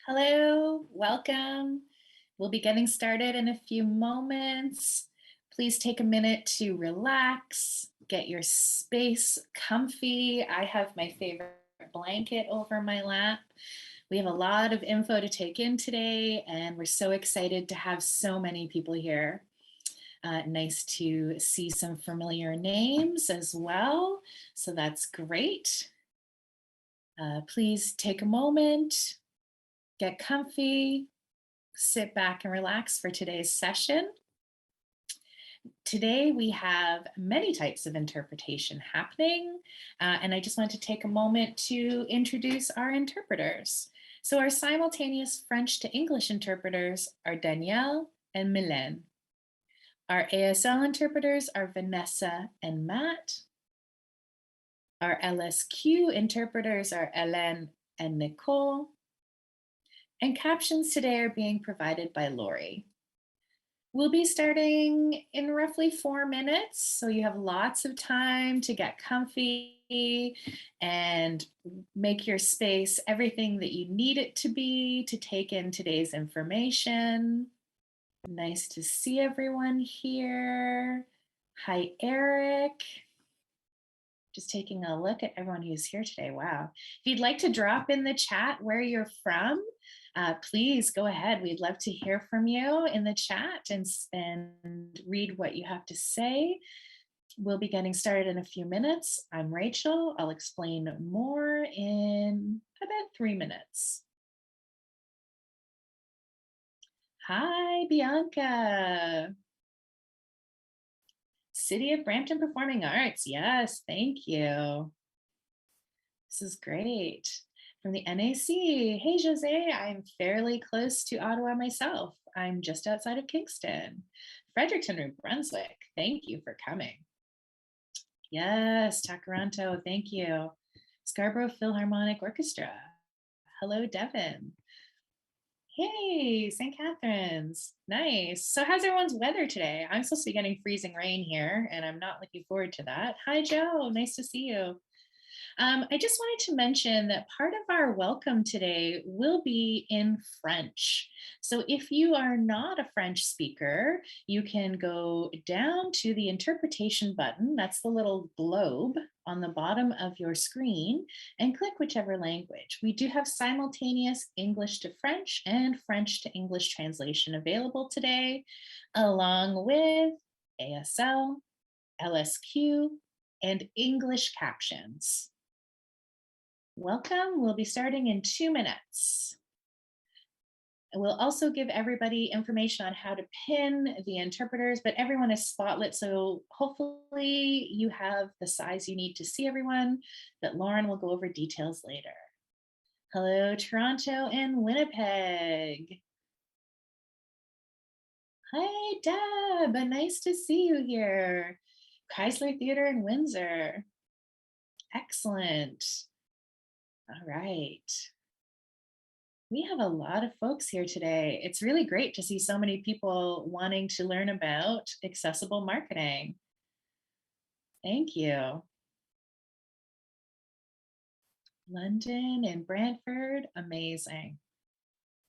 Hello, welcome. We'll be getting started in a few moments. Please take a minute to relax, get your space comfy. I have my favorite blanket over my lap. We have a lot of info to take in today, and we're so excited to have so many people here. Nice to see some familiar names as well, so that's great. Please take a moment, get comfy, sit back and relax for today's session. Today we have many types of interpretation happening, and I just want to take a moment to introduce our interpreters. So our simultaneous French to English interpreters are Danielle and Mylène. Our ASL interpreters are Vanessa and Matt. Our LSQ interpreters are Hélène and Nicole. And captions today are being provided by Lori. We'll be starting in roughly 4 minutes, so you have lots of time to get comfy and make your space everything that you need it to be to take in today's information. Nice to see everyone here. Hi, Eric. Just taking a look at everyone who's here today. Wow. If you'd like to drop in the chat where you're from, please go ahead. We'd love to hear from you in the chat and read what you have to say. We'll be getting started in a few minutes. I'm Rachel. I'll explain more in about 3 minutes. Hi, Bianca. City of Brampton Performing Arts. Yes, thank you. This is great. From the NAC. Hey, Jose, I'm fairly close to Ottawa myself. I'm just outside of Kingston. Fredericton, New Brunswick. Thank you for coming. Yes, Takaranto, thank you. Scarborough Philharmonic Orchestra. Hello, Devin. Hey, St. Catharines. Nice. So how's everyone's weather today? I'm supposed to be getting freezing rain here, and I'm not looking forward to that. Hi, Joe. Nice to see you. I just wanted to mention that part of our welcome today will be in French. So if you are not a French speaker, you can go down to the interpretation button. That's the little globe on the bottom of your screen and click whichever language. We do have simultaneous English to French and French to English translation available today, along with ASL, LSQ, and English captions. Welcome. We'll be starting in 2 minutes. We'll also give everybody information on how to pin the interpreters, but everyone is spotlit, so hopefully you have the size you need to see everyone, but Lauren will go over details later. Hello, Toronto and Winnipeg. Hi, Deb. Nice to see you here. Chrysler Theatre in Windsor. Excellent. All right. We have a lot of folks here today. It's really great to see so many people wanting to learn about accessible marketing. Thank you. London and Brantford, amazing.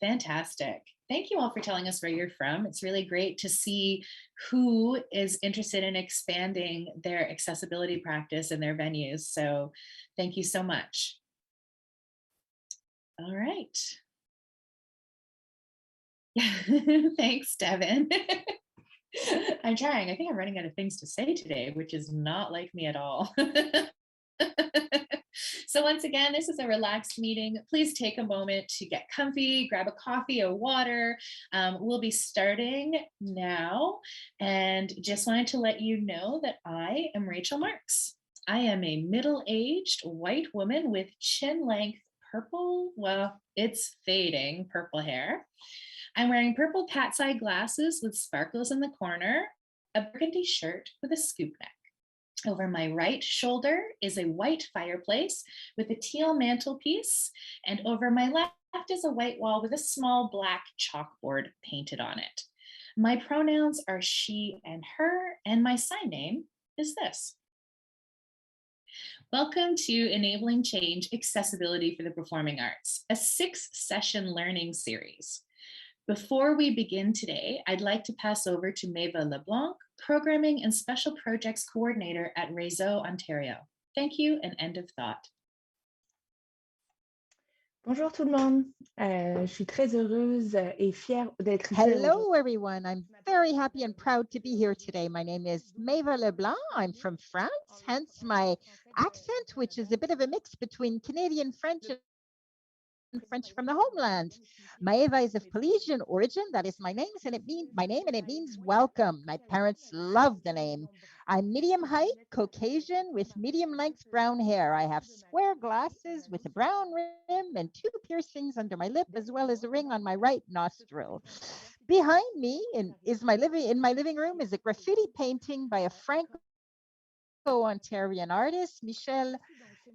Fantastic. Thank you all for telling us where you're from. It's really great to see who is interested in expanding their accessibility practice in their venues. So thank you so much. All right. Thanks, Devin. I'm trying. I think I'm running out of things to say today, which is not like me at all. So once again, this is a relaxed meeting. Please take a moment to get comfy, grab a coffee or water. We'll be starting now. And just wanted to let you know that I am Rachel Marks. I am a middle-aged white woman with chin-length purple, well, it's fading purple hair. I'm wearing purple cat's eye glasses with sparkles in the corner, a burgundy shirt with a scoop neck. Over my right shoulder is a white fireplace with a teal mantelpiece, and over my left is a white wall with a small black chalkboard painted on it. My pronouns are she and her, and my sign name is this. Welcome to Enabling Change Accessibility for the Performing Arts, a 6-session learning series. Before we begin today, I'd like to pass over to Maeva LeBlanc, Programming and Special Projects Coordinator at Réseau Ontario. Thank you and end of thought. Bonjour tout le monde, je suis très heureuse et fière d'être ici. Hello everyone, I'm very happy and proud to be here today. My name is Maeva Leblanc, I'm from France, hence my accent, which is a bit of a mix between Canadian French and French from the homeland. Maeva is of Polynesian origin, that is my name, and it means welcome. My parents love the name. I'm medium height, Caucasian, with medium length brown hair. I have square glasses with a brown rim and 2 piercings under my lip, as well as a ring on my right nostril. Behind me in my living room is a graffiti painting by a Franco-Ontarian artist,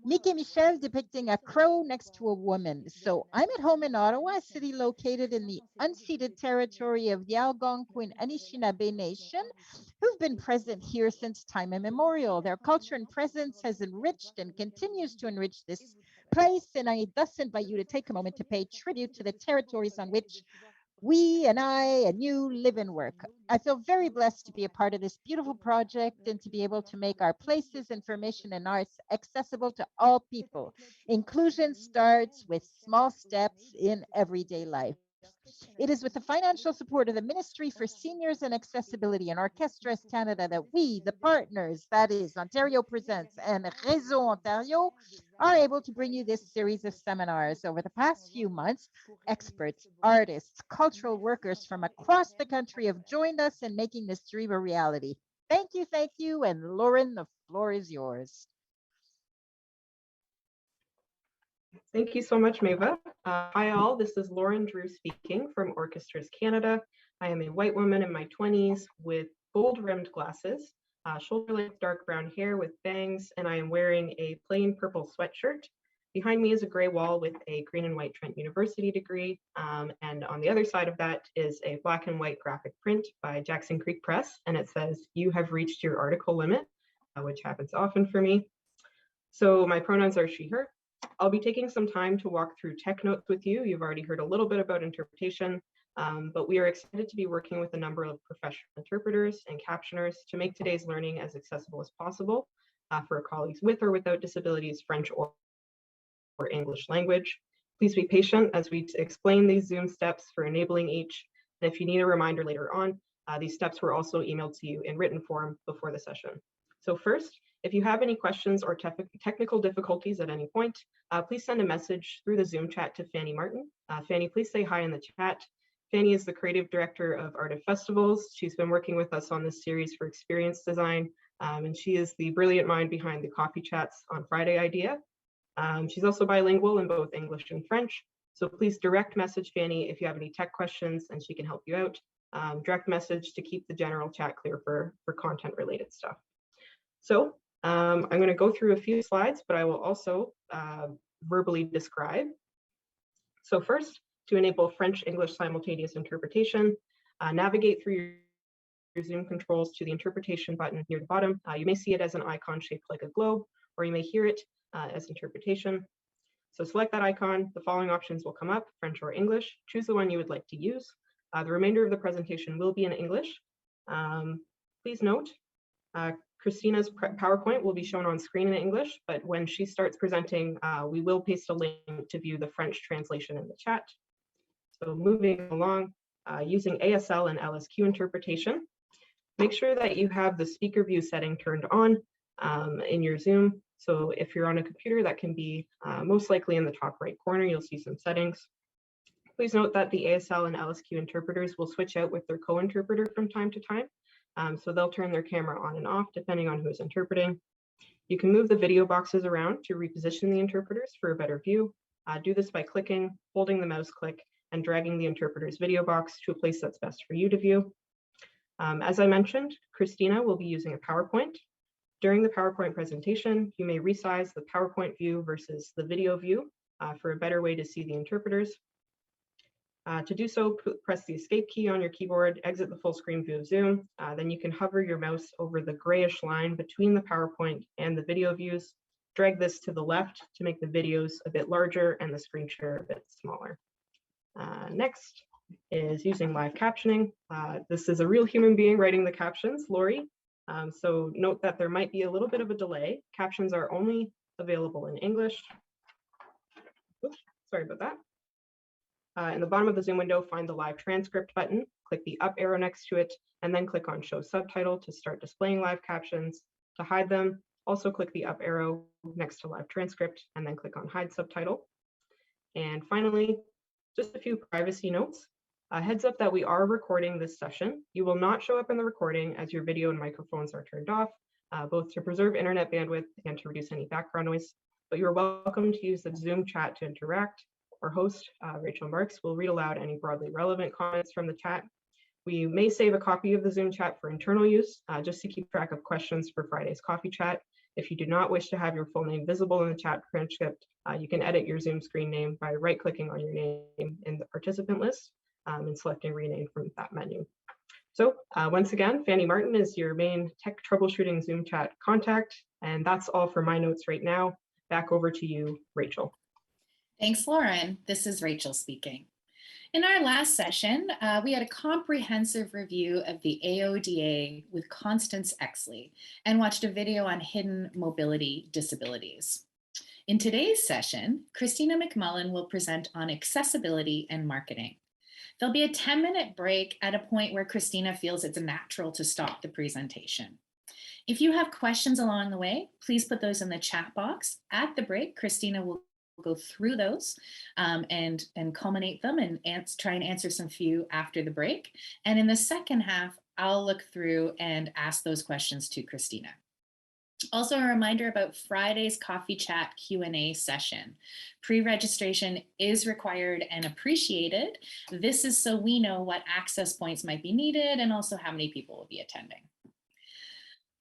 Mickey Michel, depicting a crow next to a woman. So I'm at home in Ottawa, a city located in the unceded territory of the Algonquin Anishinaabe Nation, who've been present here since time immemorial. Their culture and presence has enriched and continues to enrich this place, and I thus invite you to take a moment to pay tribute to the territories on which we and I and you live and work. I feel very blessed to be a part of this beautiful project and to be able to make our places, information, and arts accessible to all people. Inclusion starts with small steps in everyday life. It is with the financial support of the Ministry for Seniors and Accessibility and Orchestras Canada that we, the partners, that is Ontario Presents and Réseau Ontario, are able to bring you this series of seminars. Over the past few months, experts, artists, cultural workers from across the country have joined us in making this dream a reality. Thank you, and Lauren, the floor is yours. Thank you so much, Maeva. Hi all, this is Lauren Drew speaking from Orchestras Canada. I am a white woman in my 20s with gold-rimmed glasses, shoulder-length dark brown hair with bangs, and I am wearing a plain purple sweatshirt. Behind me is a gray wall with a green and white Trent University degree, and on the other side of that is a black and white graphic print by Jackson Creek Press, and it says, "You have reached your article limit," which happens often for me. So my pronouns are she, her. I'll be taking some time to walk through tech notes with you. You've already heard a little bit about interpretation, but we are excited to be working with a number of professional interpreters and captioners to make today's learning as accessible as possible for colleagues with or without disabilities, French or English language. Please be patient as we explain these Zoom steps for enabling each. And if you need a reminder later on, these steps were also emailed to you in written form before the session. So first, if you have any questions or technical difficulties at any point, please send a message through the Zoom chat to Fanny Martin. Fanny, please say hi in the chat. Fanny is the creative director of Art of Festivals. She's been working with us on this series for experience design, and she is the brilliant mind behind the coffee chats on Friday idea. She's also bilingual in both English and French, so please direct message Fanny if you have any tech questions and she can help you out. Direct message to keep the general chat clear for content related stuff. So I'm going to go through a few slides, but I will also verbally describe. So first, to enable French-English simultaneous interpretation, navigate through your Zoom controls to the interpretation button near the bottom. You may see it as an icon shaped like a globe, or you may hear it as interpretation. So select that icon. The following options will come up, French or English. Choose the one you would like to use. The remainder of the presentation will be in English. Please note, Christina's PowerPoint will be shown on screen in English, but when she starts presenting, we will paste a link to view the French translation in the chat. So moving along, using ASL and LSQ interpretation, make sure that you have the speaker view setting turned on in your Zoom. So if you're on a computer, that can be most likely in the top right corner, you'll see some settings. Please note that the ASL and LSQ interpreters will switch out with their co-interpreter from time to time. So they'll turn their camera on and off depending on who's interpreting. You can move the video boxes around to reposition the interpreters for a better view. Do this by clicking, holding the mouse click, and dragging the interpreter's video box to a place that's best for you to view. As I mentioned, Christina will be using a PowerPoint. During the PowerPoint presentation, you may resize the PowerPoint view versus the video view for a better way to see the interpreters. To do so, press the escape key on your keyboard, exit the full screen view of Zoom. Then you can hover your mouse over the grayish line between the PowerPoint and the video views, drag this to the left to make the videos a bit larger and the screen share a bit smaller. Next is using live captioning. This is a real human being writing the captions, Lori. So note that there might be a little bit of a delay. Captions are only available in English. Oops, sorry about that. In the bottom of the Zoom window, find the live transcript button, click the up arrow next to it, and then click on show subtitle to start displaying live captions. To hide them, also click the up arrow next to live transcript and then click on hide subtitle. And finally, just a few privacy notes. Heads up that we are recording this session. You will not show up in the recording as your video and microphones are turned off, both to preserve internet bandwidth and to reduce any background noise. But you're welcome to use the Zoom chat to interact. Our host, Rachel Marks, will read aloud any broadly relevant comments from the chat. We may save a copy of the Zoom chat for internal use, just to keep track of questions for Friday's coffee chat. If you do not wish to have your full name visible in the chat transcript, you can edit your Zoom screen name by right-clicking on your name in the participant list and selecting rename from that menu. So once again, Fanny Martin is your main tech troubleshooting Zoom chat contact, and that's all for my notes right now. Back over to you, Rachel. Thanks, Lauren. This is Rachel speaking. In our last session, we had a comprehensive review of the AODA with Constance Exley and watched a video on hidden mobility disabilities. In today's session, Kristina McMullin will present on accessibility and marketing. There'll be a 10-minute break at a point where Kristina feels it's natural to stop the presentation. If you have questions along the way, please put those in the chat box. At the break, Kristina will go through those and culminate them and try and answer some few after the break. And in the second half, I'll look through and ask those questions to Kristina. Also, a reminder about Friday's coffee chat Q&A session. Pre-registration is required and appreciated. This is so we know what access points might be needed and also how many people will be attending.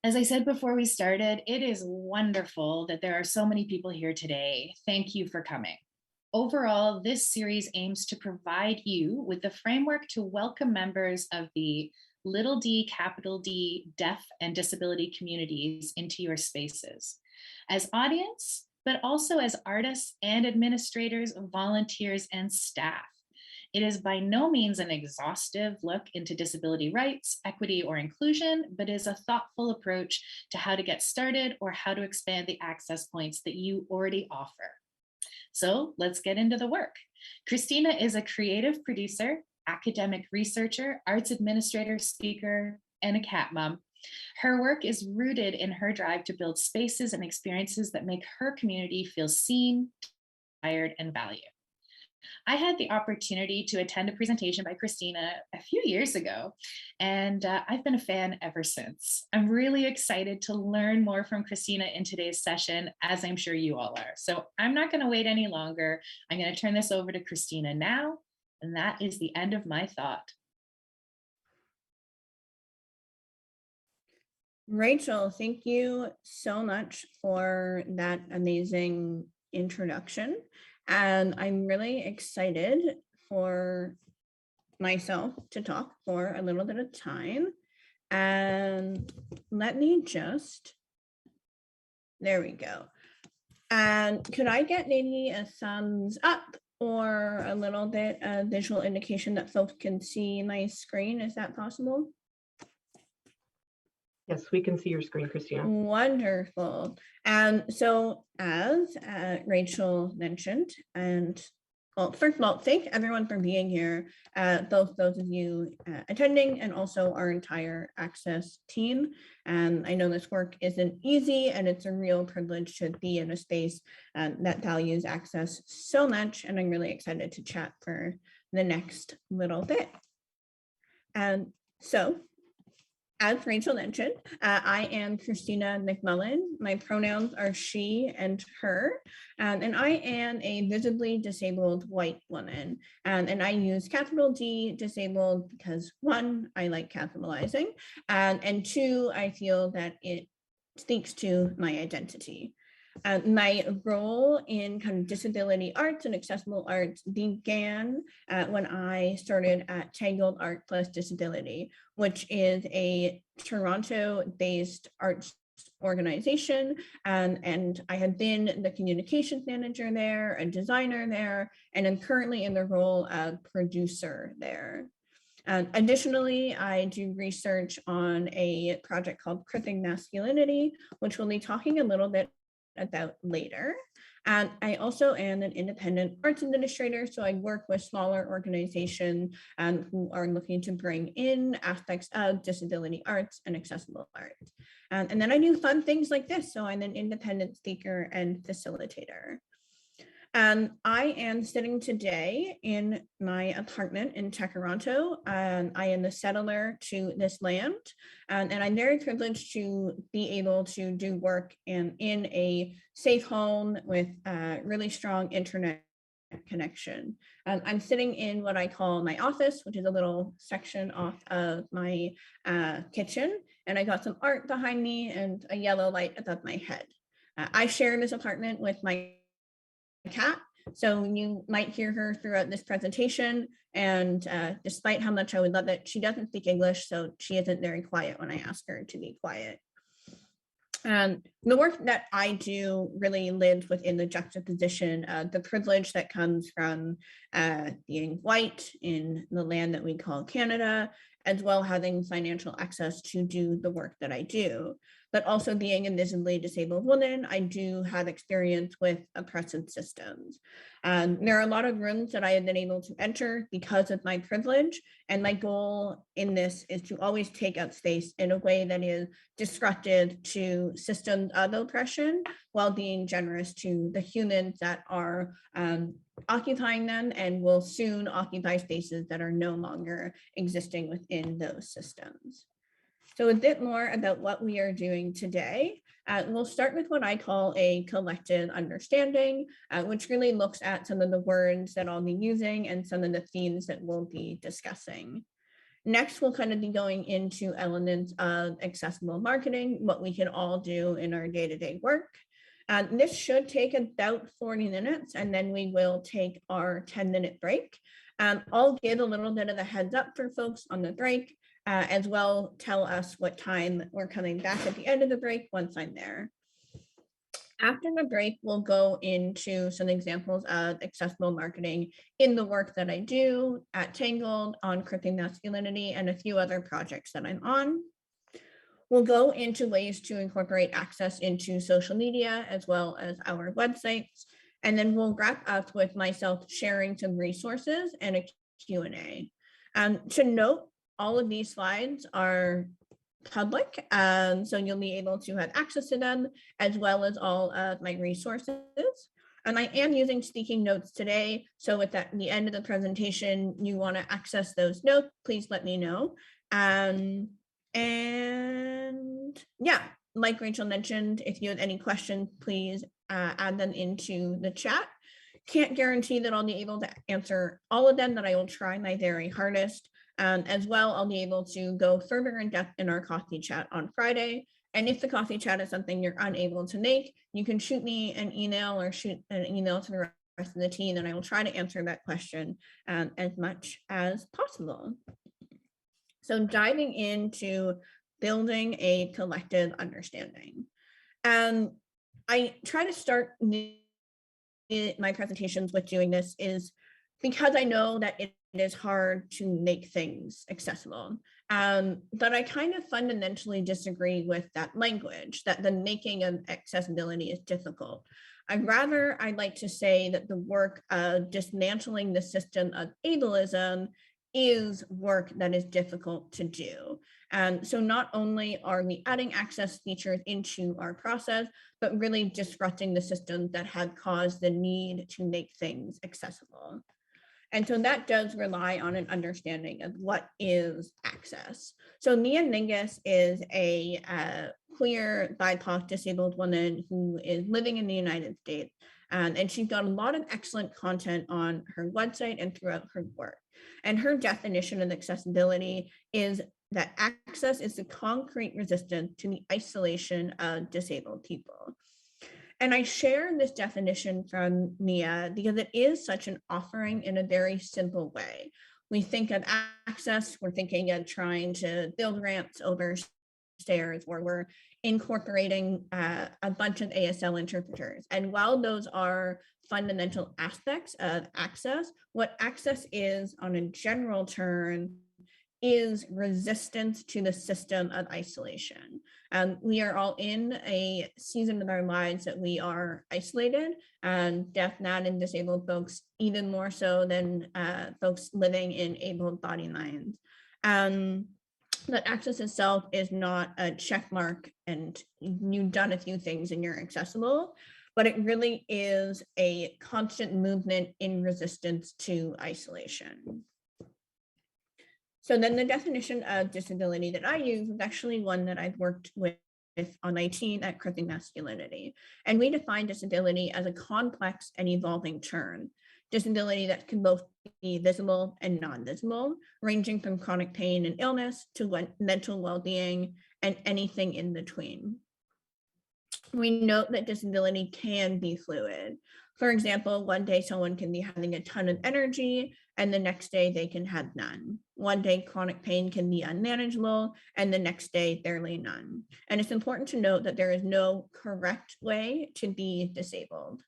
As I said before we started, it is wonderful that there are so many people here today. Thank you for coming. Overall, this series aims to provide you with the framework to welcome members of the little d, capital D, deaf and disability communities into your spaces as audience, but also as artists and administrators, volunteers, and staff. It is by no means an exhaustive look into disability rights, equity, or inclusion, but is a thoughtful approach to how to get started or how to expand the access points that you already offer. So let's get into the work. Kristina is a creative producer, academic researcher, arts administrator, speaker, and a cat mom. Her work is rooted in her drive to build spaces and experiences that make her community feel seen, inspired, and valued. I had the opportunity to attend a presentation by Kristina a few years ago, and I've been a fan ever since. I'm really excited to learn more from Kristina in today's session, as I'm sure you all are. So I'm not going to wait any longer. I'm going to turn this over to Kristina now, and that is the end of my thought. Rachel, thank you so much for that amazing introduction. And I'm really excited for myself to talk for a little bit of time. And let me just, there we go. And could I get maybe a thumbs up or a little bit of visual indication that folks can see my screen? Is that possible? Yes, we can see your screen, Kristina. Wonderful. And so as Rachel mentioned, and well, first of all, thank everyone for being here, both those of you attending and also our entire Access team. And I know this work isn't easy, and it's a real privilege to be in a space that values access so much. And I'm really excited to chat for the next little bit. And so, as Rachel mentioned, I am Kristina McMullin. My pronouns are she and her, and I am a visibly disabled white woman. And I use capital D disabled because 1, I like capitalizing, and 2, I feel that it speaks to my identity. My role in kind of disability arts and accessible arts began when I started at Tangled Art Plus Disability, which is a Toronto-based art organization, and I have been the communications manager there, a designer there, and I'm currently in the role of producer there. Additionally, I do research on a project called Cripping Masculinity, which we'll be talking a little bit about later. And I also am an independent arts administrator, so I work with smaller organizations who are looking to bring in aspects of disability arts and accessible arts. And then I do fun things like this, so I'm an independent speaker and facilitator. I am sitting today in my apartment in Toronto. I am the settler to this land, and I'm very privileged to be able to do work in a safe home with really strong internet connection. I'm sitting in what I call my office, which is a little section off of my kitchen, and I got some art behind me and a yellow light above my head. I share this apartment with my cat, so you might hear her throughout this presentation, and despite how much I would love it, she doesn't speak English, so she isn't very quiet when I ask her to be quiet. And the work that I do really lives within the juxtaposition of the privilege that comes from being white in the land that we call Canada, as well having financial access to do the work that I do. But also being a visibly disabled woman, I do have experience with oppressive systems. There are a lot of rooms that I have been able to enter because of my privilege, and my goal in this is to always take up space in a way that is disruptive to systems of oppression while being generous to the humans that are occupying them and will soon occupy spaces that are no longer existing within those systems. So a bit more about what we are doing today. We'll start with what I call a collective understanding, which really looks at some of the words that I'll be using and some of the themes that we'll be discussing. Next, we'll kind of be going into elements of accessible marketing, what we can all do in our day-to-day work. This should take about 40 minutes, and then we will take our 10-minute break. I'll give a little bit of a heads up for folks on the break, as well tell us what time we're coming back at the end of the break once I'm there. After the break, we'll go into some examples of accessible marketing in the work that I do at Tangled, on Cripping Masculinity, and a few other projects that I'm on. We'll go into ways to incorporate access into social media as well as our websites. And then we'll wrap up with myself sharing some resources and a Q&A. To note, all of these slides are public, so you'll be able to have access to them as well as all of my resources. And I am using speaking notes today, so if at the end of the presentation you want to access those notes, please let me know. And yeah, like Rachel mentioned, if you have any questions, please add them into the chat. Can't guarantee that I'll be able to answer all of them, but I will try my very hardest. As well, I'll be able to go further in depth in our coffee chat on Friday. And if the coffee chat is something you're unable to make, you can shoot me an email or shoot an email to the rest of the team, and I will try to answer that question as much as possible. So diving into building a collective understanding. I try to start my presentations with doing this is because I know that it is hard to make things accessible. But I kind of fundamentally disagree with that language, that the making of accessibility is difficult. I'd like to say that the work of dismantling the system of ableism is work that is difficult to do. So not only are we adding access features into our process, but really disrupting the systems that have caused the need to make things accessible. And so that does rely on an understanding of what is access. So Mia Mingus is a queer, BIPOC disabled woman who is living in the United States. And she's got a lot of excellent content on her website and throughout her work. And her definition of accessibility is that access is the concrete resistance to the isolation of disabled people. And I share this definition from Mia because it is such an offering in a very simple way. We think of access, we're thinking of trying to build ramps over stairs, or we're incorporating a bunch of ASL interpreters. And while those are fundamental aspects of access, what access is on a general term is resistance to the system of isolation. We are all in a season of our lives that we are isolated, and deaf, non, and disabled folks even more so than folks living in able-bodied minds. That access itself is not a check mark and you've done a few things and you're accessible, but it really is a constant movement in resistance to isolation. So then the definition of disability that I use is actually one that I've worked with on my team at Cripping Masculinity. And we define disability as a complex and evolving term. Disability that can both be visible and non-visible, ranging from chronic pain and illness to mental well-being and anything in between. We note that disability can be fluid. For example, one day someone can be having a ton of energy and the next day they can have none. One day chronic pain can be unmanageable and the next day barely none. And it's important to note that there is no correct way to be disabled.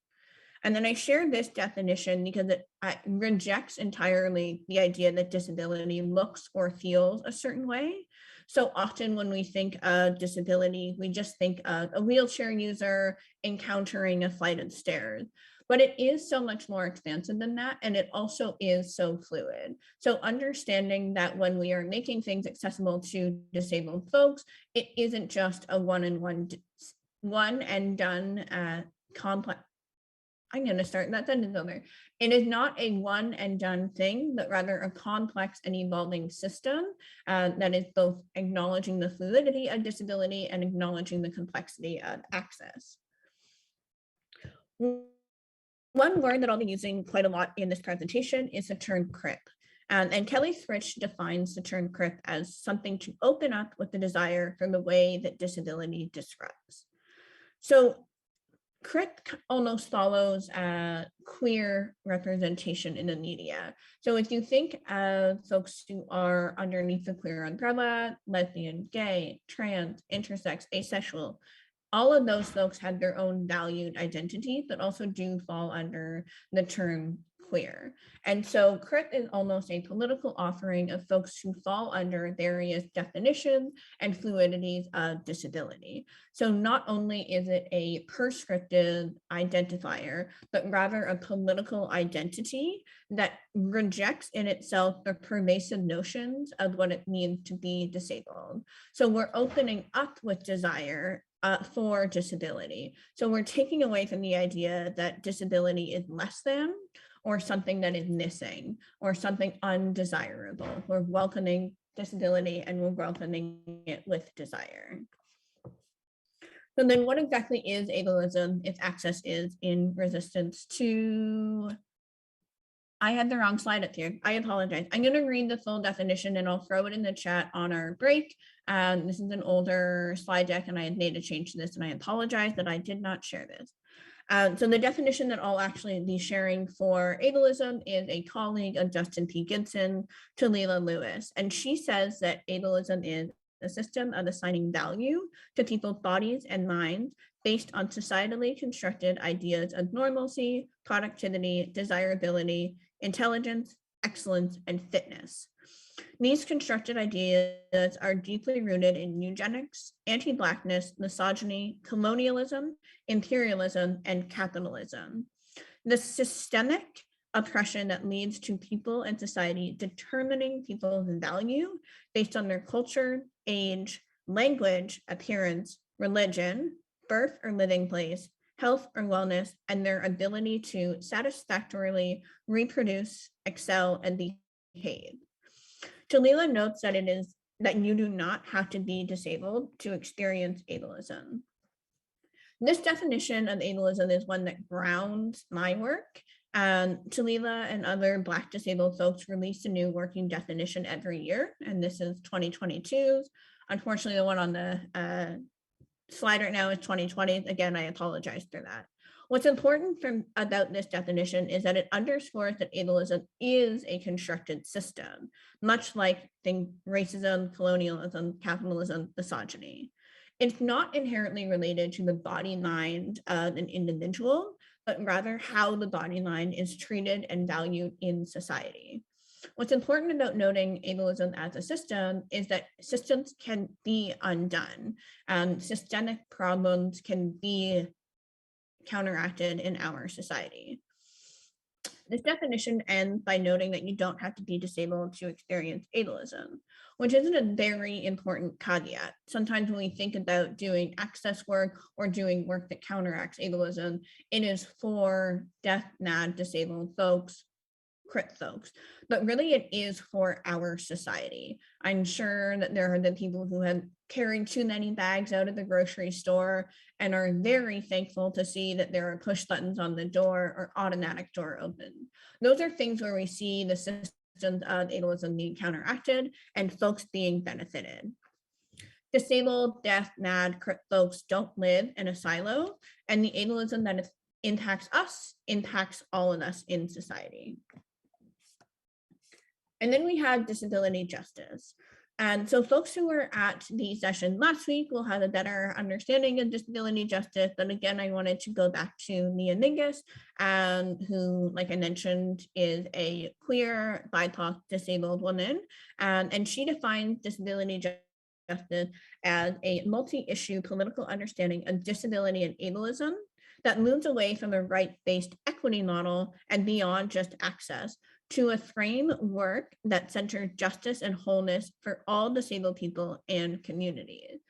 And then I share this definition because it rejects entirely the idea that disability looks or feels a certain way. So often when we think of disability, we just think of a wheelchair user encountering a flight of stairs. But it is so much more expansive than that, and it also is so fluid. So understanding that when we are making things accessible to disabled folks, it isn't just a one and done complex. I'm going to start that sentence over. It is not a one and done thing, but rather a complex and evolving system that is both acknowledging the fluidity of disability and acknowledging the complexity of access. One word that I'll be using quite a lot in this presentation is the term CRIP. And Kelly Fritsch defines the term CRIP as something to open up with the desire for the way that disability disrupts. So CRIP almost follows queer representation in the media. So if you think of folks who are underneath the queer umbrella, lesbian, gay, trans, intersex, asexual, all of those folks have their own valued identities that also do fall under the term queer. And so CRIP is almost a political offering of folks who fall under various definitions and fluidities of disability. So not only is it a prescriptive identifier, but rather a political identity that rejects in itself the pervasive notions of what it means to be disabled. So we're opening up with desire for disability. So we're taking away from the idea that disability is less than, or something that is missing, or something undesirable. We're welcoming disability and we're welcoming it with desire. So then what exactly is ableism if access is in resistance to, I had the wrong slide up here. I apologize. I'm going to read the full definition and I'll throw it in the chat on our break. This is an older slide deck and I had made a change to this and I apologize that I did not share this. So the definition that I'll actually be sharing for ableism is a colleague of Justin P. Gibson, Talila Lewis, and she says that ableism is a system of assigning value to people's bodies and minds based on societally constructed ideas of normalcy, productivity, desirability, intelligence, excellence, and fitness. These constructed ideas are deeply rooted in eugenics, anti-Blackness, misogyny, colonialism, imperialism, and capitalism. The systemic oppression that leads to people and society determining people's value based on their culture, age, language, appearance, religion, birth or living place, health or wellness, and their ability to satisfactorily reproduce, excel, and behave. Talila notes that it is that you do not have to be disabled to experience ableism. This definition of ableism is one that grounds my work. Talila and other Black disabled folks release a new working definition every year, and this is 2022's. Unfortunately, the one on the slide right now is 2020. Again, I apologize for that. What's important about this definition is that it underscores that ableism is a constructed system, much like racism, colonialism, capitalism, misogyny. It's not inherently related to the body mind of an individual, but rather how the body mind is treated and valued in society. What's important about noting ableism as a system is that systems can be undone. Systemic problems can be counteracted in our society. This definition ends by noting that you don't have to be disabled to experience ableism, which isn't a very important caveat. Sometimes when we think about doing access work or doing work that counteracts ableism, it is for deaf, NAD, disabled folks, crit folks, but really it is for our society. I'm sure that there are the people who have carried too many bags out of the grocery store and are very thankful to see that there are push buttons on the door or automatic door open. Those are things where we see the systems of ableism being counteracted and folks being benefited. Disabled, deaf, NAD, crit folks don't live in a silo, and the ableism that impacts us impacts all of us in society. And then we have disability justice. And so folks who were at the session last week will have a better understanding of disability justice. But again, I wanted to go back to Mia Mingus, who, like I mentioned, is a queer, BIPOC, disabled woman. And she defines disability justice as a multi-issue political understanding of disability and ableism that moves away from a right-based equity model and beyond just access to a framework that centers justice and wholeness for all disabled people and communities.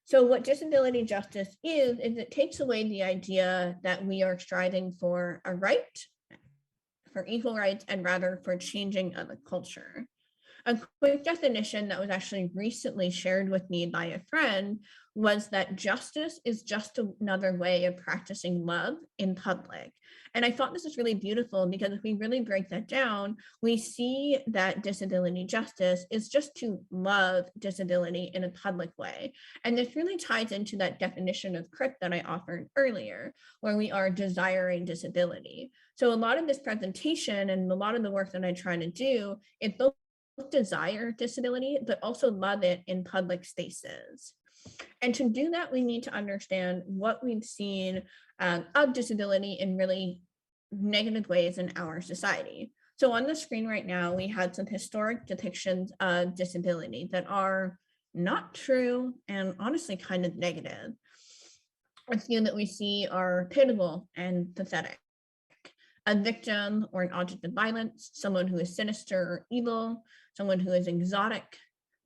So what disability justice is it takes away the idea that we are striving for a right, for equal rights, and rather for changing of the culture. A quick definition that was actually recently shared with me by a friend was that justice is just another way of practicing love in public. And I thought this is really beautiful because if we really break that down, we see that disability justice is just to love disability in a public way. And this really ties into that definition of crit that I offered earlier, where we are desiring disability. So a lot of this presentation and a lot of the work that I try to do is both desire disability, but also love it in public spaces. And to do that, we need to understand what we've seen of disability in really negative ways in our society. So on the screen right now, we had some historic depictions of disability that are not true and honestly kind of negative. A few that we see are pitiable and pathetic. A victim or an object of violence, someone who is sinister or evil, someone who is exotic,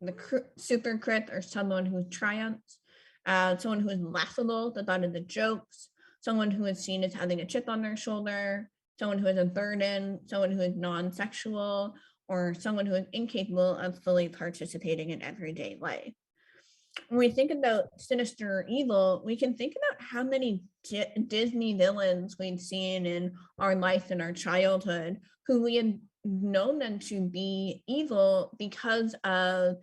the super crit, or someone who triumphs, someone who is laughable, the butt of the jokes, someone who is seen as having a chip on their shoulder, someone who has a burden, someone who is non-sexual, or someone who is incapable of fully participating in everyday life. When we think about sinister or evil, we can think about how many Disney villains we've seen in our life in our childhood who we had known them to be evil because of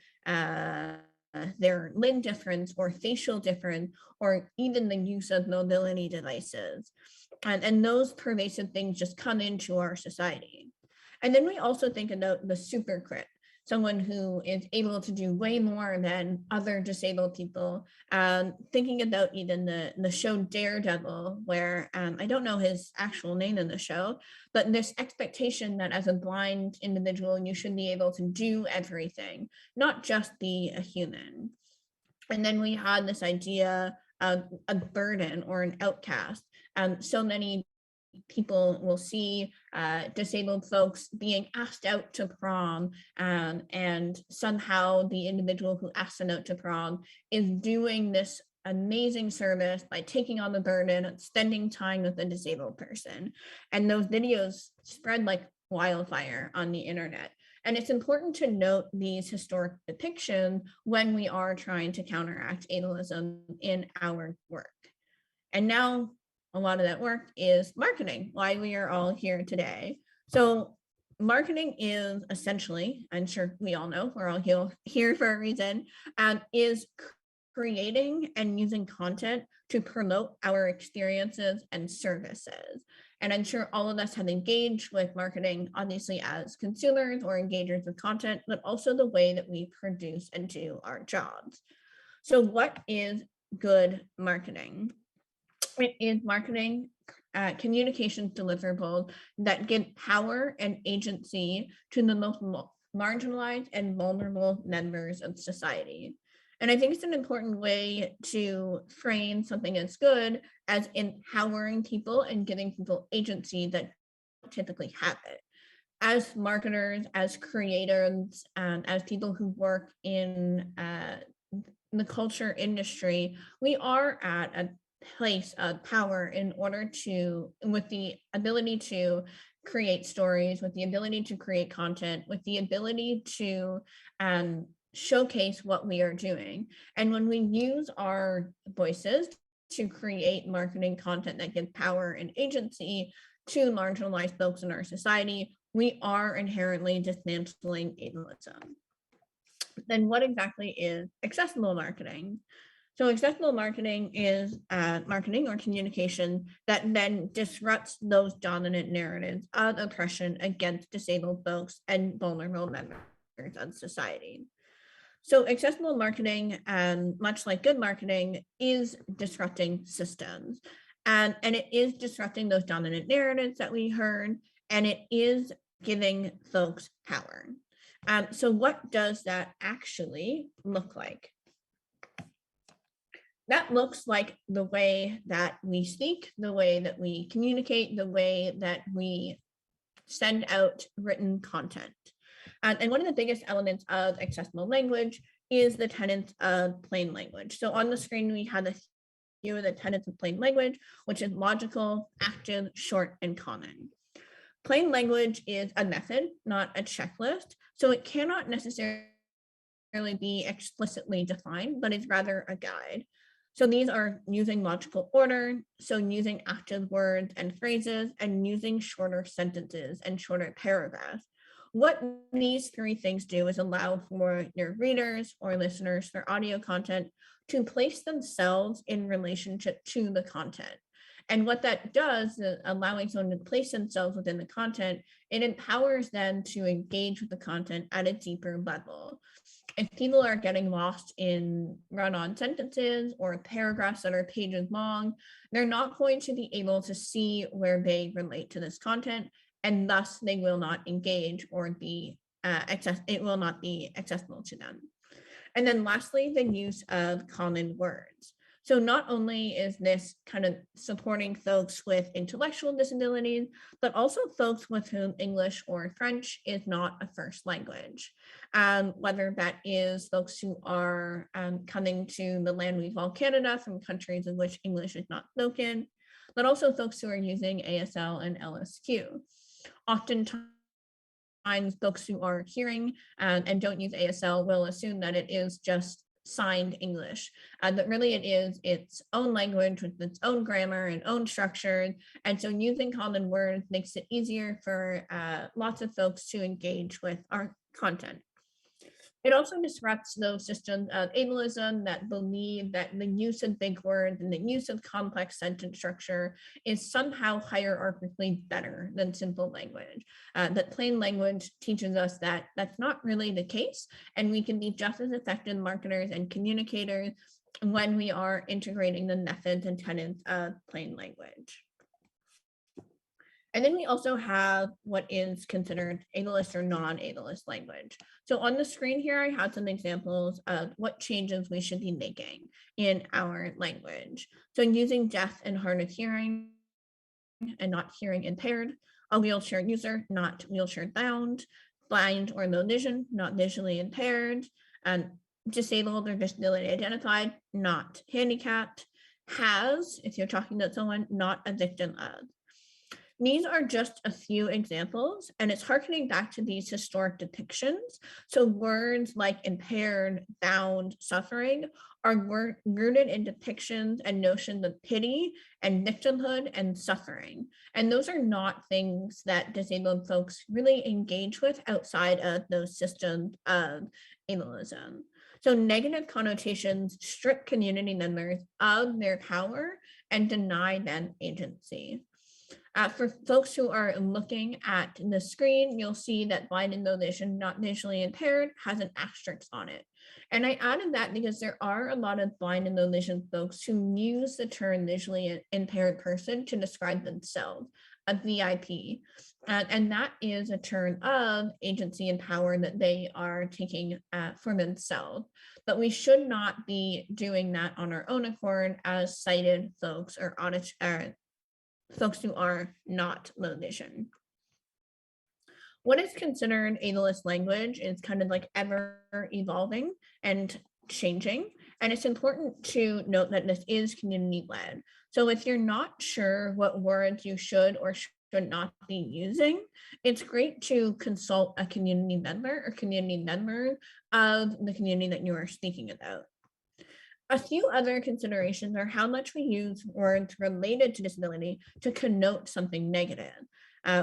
their limb difference or facial difference, or even the use of mobility devices. And those pervasive things just come into our society. And then we also think about the super crit, someone who is able to do way more than other disabled people. Thinking about even the show Daredevil, where I don't know his actual name in the show, but this expectation that as a blind individual, you should be able to do everything, not just be a human. And then we had this idea of a burden or an outcast. So many people will see disabled folks being asked out to prom, and somehow the individual who asked them out to prom is doing this amazing service by taking on the burden and spending time with a disabled person. And those videos spread like wildfire on the internet. And it's important to note these historic depictions when we are trying to counteract ableism in our work. And now a lot of that work is marketing, why we are all here today. So marketing is essentially, I'm sure we all know, we're all here for a reason, is creating and using content to promote our experiences and services. And I'm sure all of us have engaged with marketing, obviously as consumers or engagers with content, but also the way that we produce and do our jobs. So what is good marketing? It is marketing communications deliverables that give power and agency to the most marginalized and vulnerable members of society. And I think it's an important way to frame something as good as empowering people and giving people agency that typically have it. As marketers, as creators, as people who work in the culture industry, we are at a place of power in order to, with the ability to create stories, with the ability to create content, with the ability to showcase what we are doing. And when we use our voices to create marketing content that gives power and agency to marginalized folks in our society, we are inherently dismantling ableism. Then what exactly is accessible marketing? So accessible marketing is marketing or communication that then disrupts those dominant narratives of oppression against disabled folks and vulnerable members of society. So accessible marketing, much like good marketing, is disrupting systems. And it is disrupting those dominant narratives that we heard, and it is giving folks power. So what does that actually look like? That looks like the way that we speak, the way that we communicate, the way that we send out written content. And one of the biggest elements of accessible language is the tenets of plain language. So on the screen, we have a few of the tenets of plain language, which is logical, active, short, and common. Plain language is a method, not a checklist. So it cannot necessarily be explicitly defined, but it's rather a guide. So these are using logical order, so using active words and phrases, and using shorter sentences and shorter paragraphs. What these three things do is allow for your readers or listeners for audio content to place themselves in relationship to the content. And what that does is allowing someone to place themselves within the content, it empowers them to engage with the content at a deeper level. If people are getting lost in run-on sentences or paragraphs that are pages long, they're not going to be able to see where they relate to this content, and thus they will not engage or be it will not be accessible to them. And then lastly, the use of common words. So not only is this kind of supporting folks with intellectual disabilities, but also folks with whom English or French is not a first language. Whether that is folks who are coming to the land we call Canada from countries in which English is not spoken, but also folks who are using ASL and LSQ. Oftentimes, folks who are hearing and don't use ASL will assume that it is just signed English, but really it is its own language with its own grammar and own structure. And so using common words makes it easier for lots of folks to engage with our content. It also disrupts those systems of ableism that believe that the use of big words and the use of complex sentence structure is somehow hierarchically better than simple language. That plain language teaches us that that's not really the case, and we can be just as effective marketers and communicators when we are integrating the methods and tenets of plain language. And then we also have what is considered ableist or non-ableist language. So on the screen here, I have some examples of what changes we should be making in our language. So using deaf and hard of hearing and not hearing impaired, a wheelchair user, not wheelchair bound, blind or low vision, not visually impaired, and disabled or disability identified, not handicapped, has, if you're talking to someone, not a victim of. These are just a few examples, and it's harkening back to these historic depictions. So words like impaired, bound, suffering are rooted in depictions and notions of pity and victimhood and suffering. And those are not things that disabled folks really engage with outside of those systems of ableism. So negative connotations strip community members of their power and deny them agency. For folks who are looking at the screen, you'll see that blind and low vision, not visually impaired, has an asterisk on it. And I added that because there are a lot of blind and low vision folks who use the term visually impaired person to describe themselves, a VIP. And that is a term of agency and power that they are taking for themselves. But we should not be doing that on our own accord as sighted folks or folks who are not low vision. What is considered ableist language is kind of like ever evolving and changing. And it's important to note that this is community led. So if you're not sure what words you should or should not be using, it's great to consult a community member or community members of the community that you are speaking about. A few other considerations are how much we use words related to disability to connote something negative.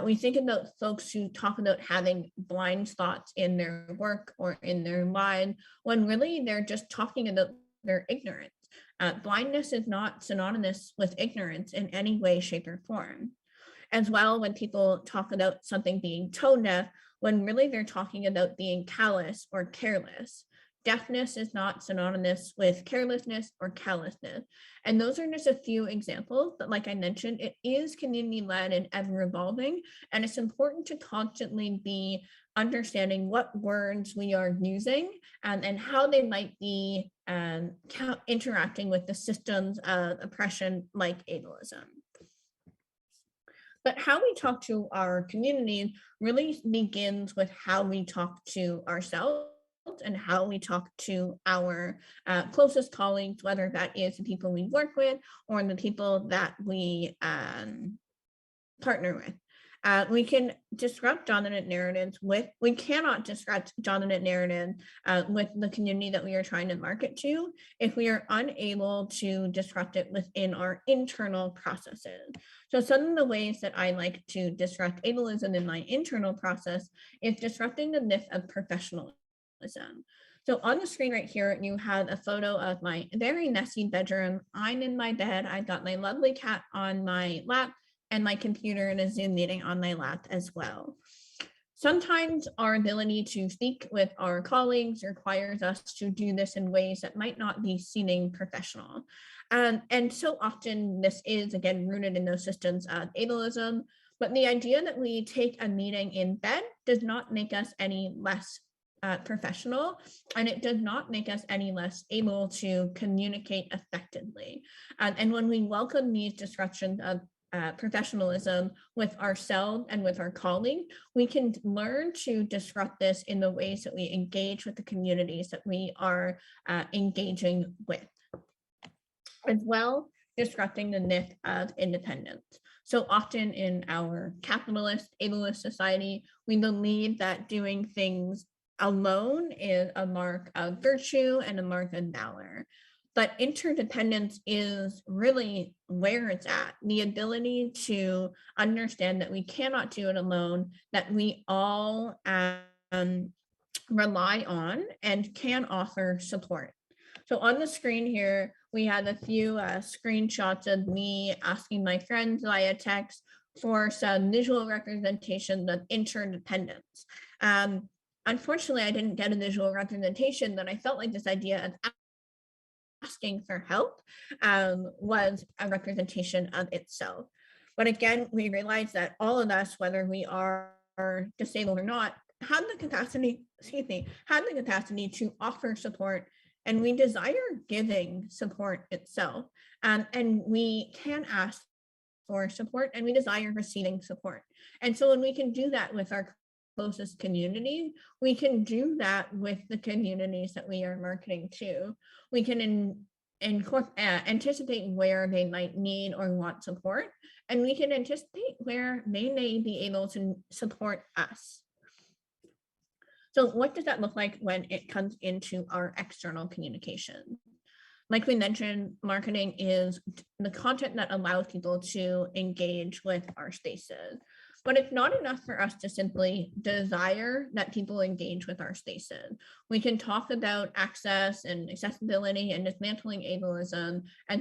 We think about folks who talk about having blind spots in their work or in their mind, when really they're just talking about their ignorance. Blindness is not synonymous with ignorance in any way, shape, or form. As well, when people talk about something being tone deaf, when really they're talking about being callous or careless. Deafness is not synonymous with carelessness or callousness. And those are just a few examples, but like I mentioned, it is community-led and ever evolving, and it's important to constantly be understanding what words we are using and how they might be interacting with the systems of oppression like ableism. But how we talk to our community really begins with how we talk to ourselves and how we talk to our closest colleagues, whether that is the people we work with or the people that we partner with. We can disrupt dominant narratives we cannot disrupt dominant narrative with the community that we are trying to market to if we are unable to disrupt it within our internal processes. So some of the ways that I like to disrupt ableism in my internal process is disrupting the myth of professionalism. So on the screen right here, you have a photo of my very messy bedroom. I'm in my bed. I've got my lovely cat on my lap and my computer in a Zoom meeting on my lap as well. Sometimes our ability to speak with our colleagues requires us to do this in ways that might not be seeming professional. And so often this is, again, rooted in those systems of ableism, but the idea that we take a meeting in bed does not make us any less professional, and it does not make us any less able to communicate effectively. And when we welcome these disruptions of professionalism with ourselves and with our colleagues, we can learn to disrupt this in the ways that we engage with the communities that we are engaging with. As well, disrupting the myth of independence. So often in our capitalist, ableist society, we believe that doing things alone is a mark of virtue and a mark of valor. But interdependence is really where it's at. The ability to understand that we cannot do it alone, that we all rely on and can offer support. So on the screen here, we have a few screenshots of me asking my friends via text for some visual representation of interdependence. Unfortunately, I didn't get a visual representation, but I felt like this idea of asking for help was a representation of itself. But again, we realize that all of us, whether we are disabled or not, have the capacity, to offer support, and we desire giving support itself. And we can ask for support, and we desire receiving support. And so when we can do that with our closest community, we can do that with the communities that we are marketing to. We can anticipate where they might need or want support, and we can anticipate where they may be able to support us. So what does that look like when it comes into our external communication? Like we mentioned, marketing is the content that allows people to engage with our spaces. But it's not enough for us to simply desire that people engage with our spaces. We can talk about access and accessibility and dismantling ableism as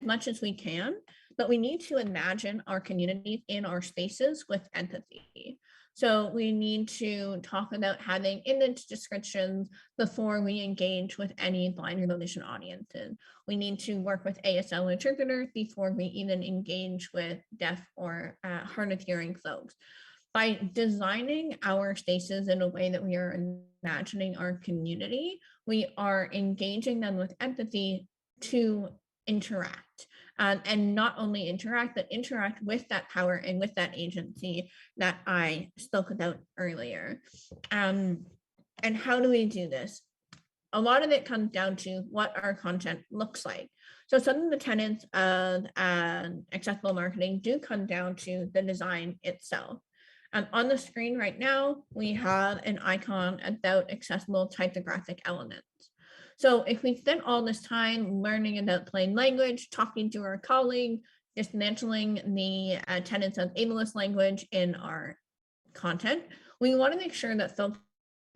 much as we can, but we need to imagine our communities in our spaces with empathy. So we need to talk about having image descriptions before we engage with any blind or low vision audiences. We need to work with ASL interpreters before we even engage with deaf or hard of hearing folks. By designing our spaces in a way that we are imagining our community, we are engaging them with empathy to interact, and not only interact, but interact with that power and with that agency that I spoke about earlier. And how do we do this? A lot of it comes down to what our content looks like. So some of the tenets of accessible marketing do come down to the design itself. On the screen right now, we have an icon about accessible typographic elements. So if we spent all this time learning about plain language, talking to our colleague, dismantling the tenets of ableist language in our content, we want to make sure that folks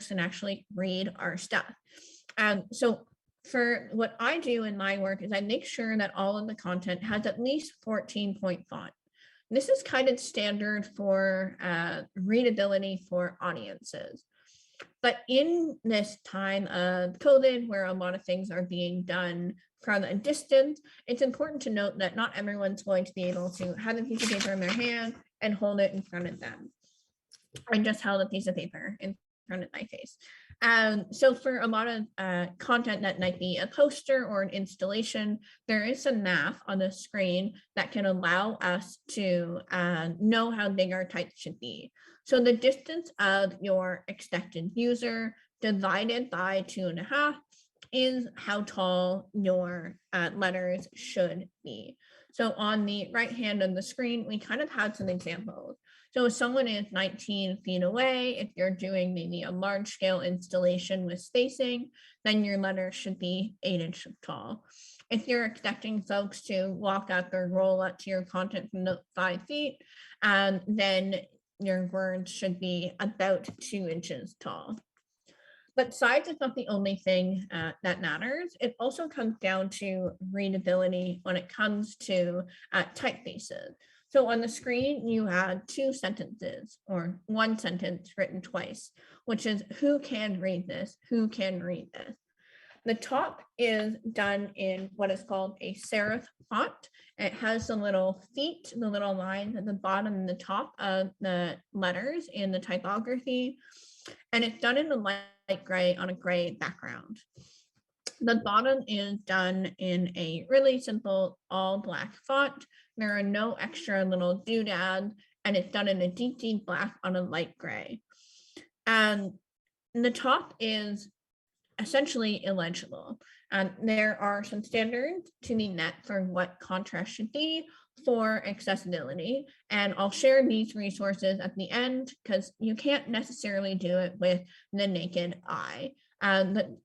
can actually read our stuff. So for what I do in my work is I make sure that all of the content has at least 14-point font. This is kind of standard for readability for audiences. But in this time of COVID, where a lot of things are being done from a distance, it's important to note that not everyone's going to be able to have a piece of paper in their hand and hold it in front of them. I just held a piece of paper in front of my face. So for a lot of content that might be a poster or an installation, there is some math on the screen that can allow us to know how big our type should be. So the distance of your expected user divided by 2.5 is how tall your letters should be. So on the right hand of the screen, we kind of had some examples. So if someone is 19 feet away, if you're doing maybe a large scale installation with spacing, then your letter should be 8 inches tall. If you're expecting folks to walk up or roll up to your content from 5 feet, then your words should be about 2 inches tall. But size is not the only thing that matters. It also comes down to readability when it comes to typefaces. So on the screen, you had 2 sentences or 1 sentence written twice, which is who can read this? Who can read this? The top is done in what is called a serif font. It has the little feet, the little lines at the bottom and the top of the letters in the typography. And it's done in a light gray on a gray background. The bottom is done in a really simple all black font. There are no extra little doodads, and it's done in a deep, deep black on a light gray. And the top is essentially illegible. There are some standards to be met for what contrast should be for accessibility. And I'll share these resources at the end because you can't necessarily do it with the naked eye. The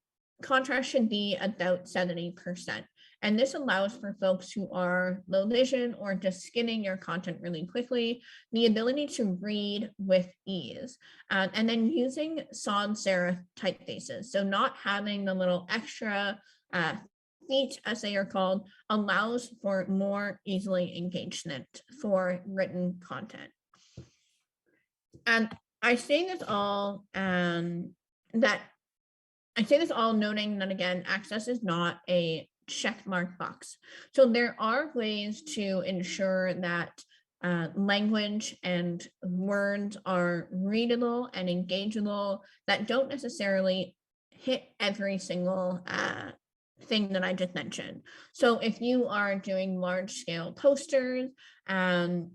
contrast should be about 70%. And this allows for folks who are low vision or just skimming your content really quickly, the ability to read with ease. And then using sans serif typefaces. So not having the little extra feet, as they are called, allows for more easily engagement for written content. And I say this all noting that, again, access is not a checkmark box. So there are ways to ensure that language and words are readable and engageable that don't necessarily hit every single thing that I just mentioned. So if you are doing large scale posters and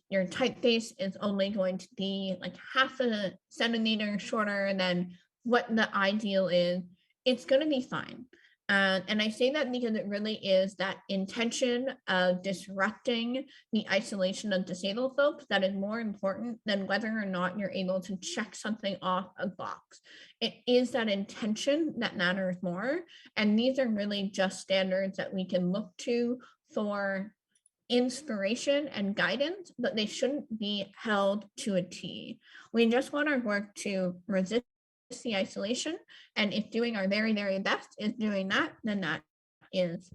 your typeface is only going to be like 0.5 centimeter shorter than what the ideal is, it's going to be fine. And I say that because it really is that intention of disrupting the isolation of disabled folks that is more important than whether or not you're able to check something off a box. It is that intention that matters more. And these are really just standards that we can look to for inspiration and guidance, but they shouldn't be held to a T. We just want our work to resist the isolation. And if doing our very, very best is doing that, then that is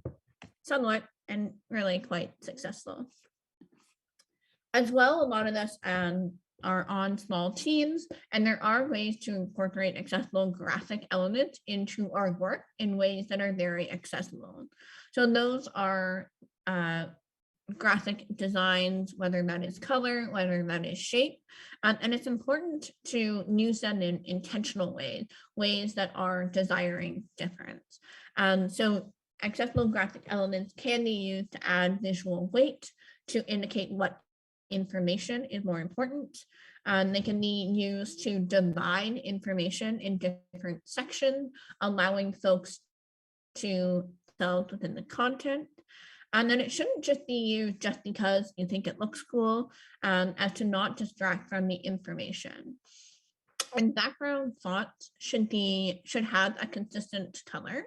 somewhat and really quite successful. As well, a lot of us are on small teams, and there are ways to incorporate accessible graphic elements into our work in ways that are very accessible. So those are graphic designs, whether that is color, whether that is shape, and it's important to use them in intentional ways that are desiring difference. So accessible graphic elements can be used to add visual weight to indicate what information is more important. They can be used to divide information in different sections, allowing folks to delve within the content. And then it shouldn't just be used just because you think it looks cool, as to not distract from the information. And background fonts should have a consistent color,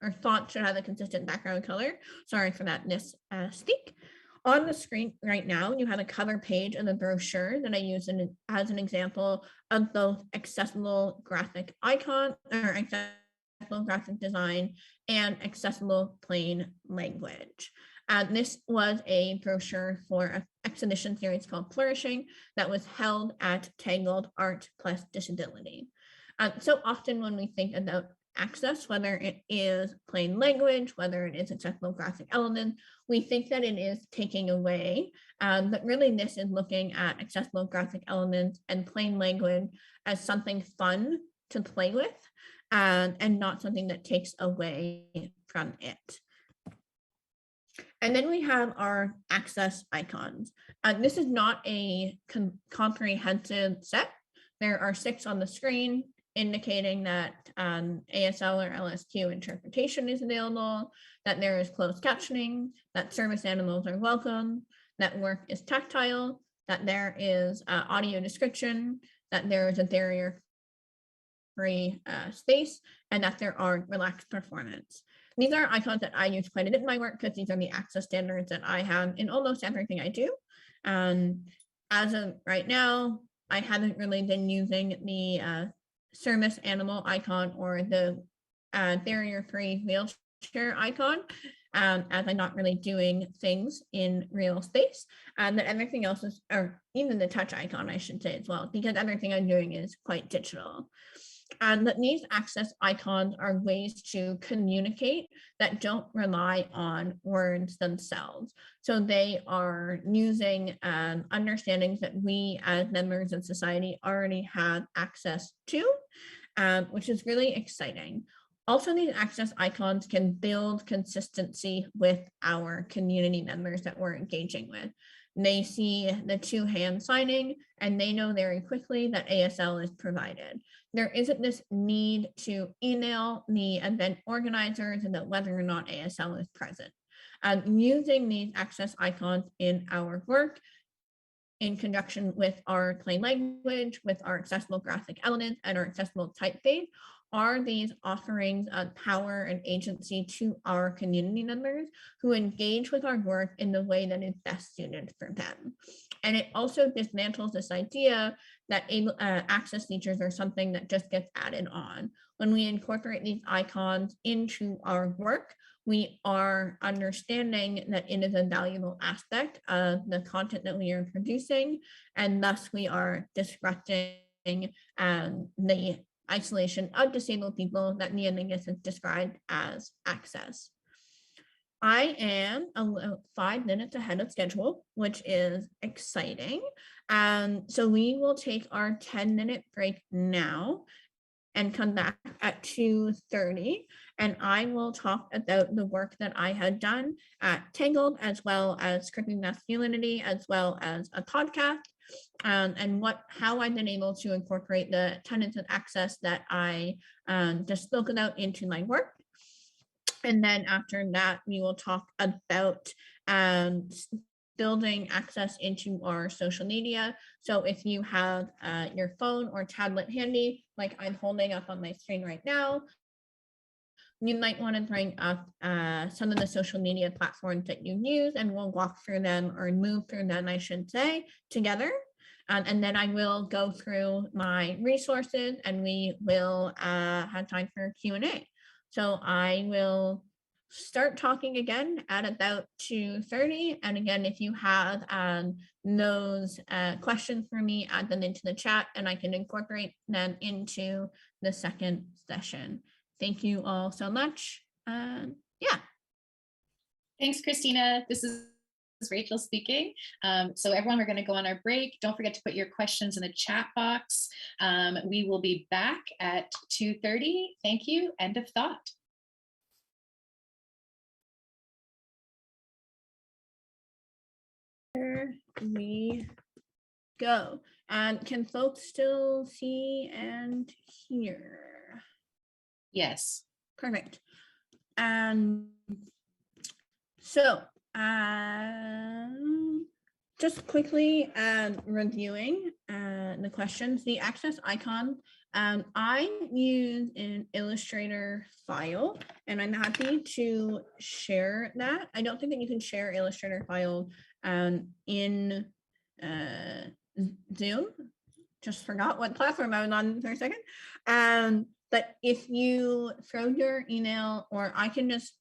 or font should have a consistent background color. Sorry for that misspeak. On the screen right now, you have a cover page of the brochure that I use as an example of both accessible graphic icon or accessible graphic design and accessible plain language. This was a brochure for an exhibition series called Flourishing that was held at Tangled Art Plus Disability. So often when we think about access, whether it is plain language, whether it is accessible graphic element, we think that it is taking away, but really this is looking at accessible graphic elements and plain language as something fun to play with, and not something that takes away from it. And then we have our access icons. This is not a comprehensive set. There are 6 on the screen, indicating that ASL or LSQ interpretation is available, that there is closed captioning, that service animals are welcome, that work is tactile, that there is audio description, that there is a barrier-free space, and that there are relaxed performance. These are icons that I use quite a bit in my work because these are the access standards that I have in almost everything I do. As of right now, I haven't really been using the service animal icon or the barrier-free wheelchair icon, as I'm not really doing things in real space, and that everything else is, or even the touch icon, I should say as well, because everything I'm doing is quite digital. And that these access icons are ways to communicate that don't rely on words themselves. So they are using understandings that we as members of society already have access to, which is really exciting. Also, these access icons can build consistency with our community members that we're engaging with. They see the 2-hand signing and they know very quickly that ASL is provided. There isn't this need to email the event organizers about whether or not ASL is present. Using these access icons in our work in conjunction with our plain language, with our accessible graphic elements and our accessible typeface are these offerings of power and agency to our community members who engage with our work in the way that is best suited for them. And it also dismantles this idea that access features are something that just gets added on. When we incorporate these icons into our work, we are understanding that it is a valuable aspect of the content that we are producing, and thus we are disrupting the isolation of disabled people that Mia Mingus has described as access. I am 5 minutes ahead of schedule, which is exciting. So we will take our 10-minute break now and come back at 2:30, and I will talk about the work that I had done at Tangled, as well as Scripting Masculinity, as well as a podcast, and how I've been able to incorporate the tenets of access that I just spoke about into my work. And then after that, we will talk about building access into our social media. So if you have your phone or tablet handy, like I'm holding up on my screen right now, you might want to bring up some of the social media platforms that you use, and we'll walk through them, or move through them, I should say, together. And then I will go through my resources, and we will have time for Q&A. So I will start talking again at about 2:30. And again, if you have those questions for me, add them into the chat, and I can incorporate them into the second session. Thank you all so much. Yeah. Thanks, Christina. This is Rachel speaking. So everyone, we're going to go on our break. Don't forget to put your questions in the chat box. We will be back at 2:30. Thank you. End of thought. Here we go. And can folks still see and hear? Yes. Perfect. So just quickly reviewing the questions, the access icon, I use an Illustrator file, and I'm happy to share that. I don't think that you can share Illustrator file in Zoom. Just forgot what platform I was on for a second. But if you throw your email, or I can just,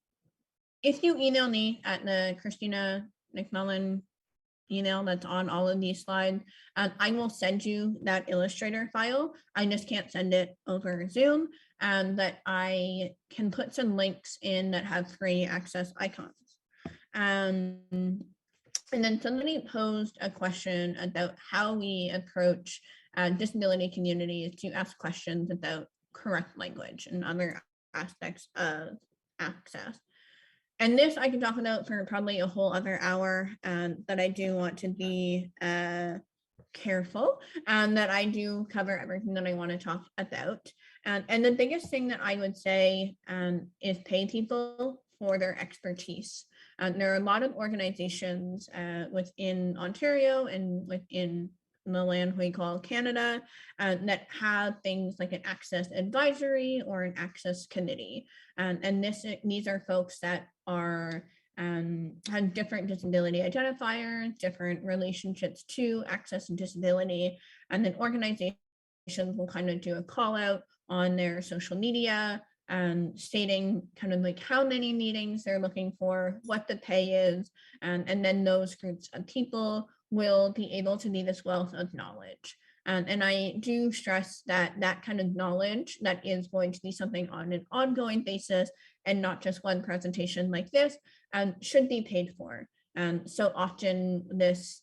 if you email me at the Kristina McMullin email that's on all of these slides, I will send you that Illustrator file. I just can't send it over Zoom, and that I can put some links in that have free access icons. And then somebody posed a question about how we approach disability communities to ask questions about correct language and other aspects of access. And this I can talk about for probably a whole other hour, but I do want to be careful that I do cover everything that I want to talk about. And the biggest thing that I would say is pay people for their expertise. There are a lot of organizations within Ontario and within the land we call Canada that have things like an access advisory or an access committee. And these are folks that are have different disability identifiers, different relationships to access and disability, and then organizations will kind of do a call out on their social media stating kind of like how many meetings they're looking for, what the pay is, and then those groups of people will be able to be this wealth of knowledge. And I do stress that that kind of knowledge that is going to be something on an ongoing basis and not just one presentation like this should be paid for. So often these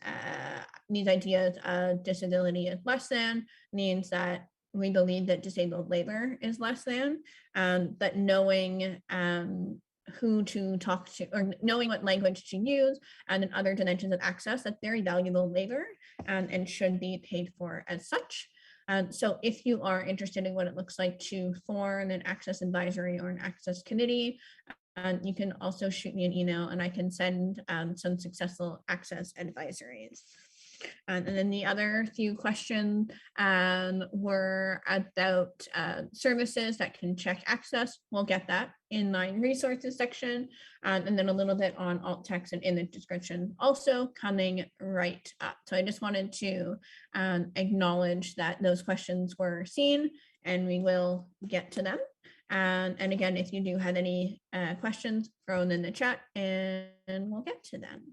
ideas of disability is less than means that we believe that disabled labor is less than, but knowing who to talk to or knowing what language to use and in other dimensions of access, that's very valuable labor and should be paid for as such. So if you are interested in what it looks like to form an access advisory or an access committee, you can also shoot me an email and I can send some successful access advisories. And then the other few questions were about services that can check access. We'll get that in my resources section, and then a little bit on alt text and image description also coming right up. So I just wanted to acknowledge that those questions were seen and we will get to them. And again, if you do have any questions, throw them in the chat and we'll get to them.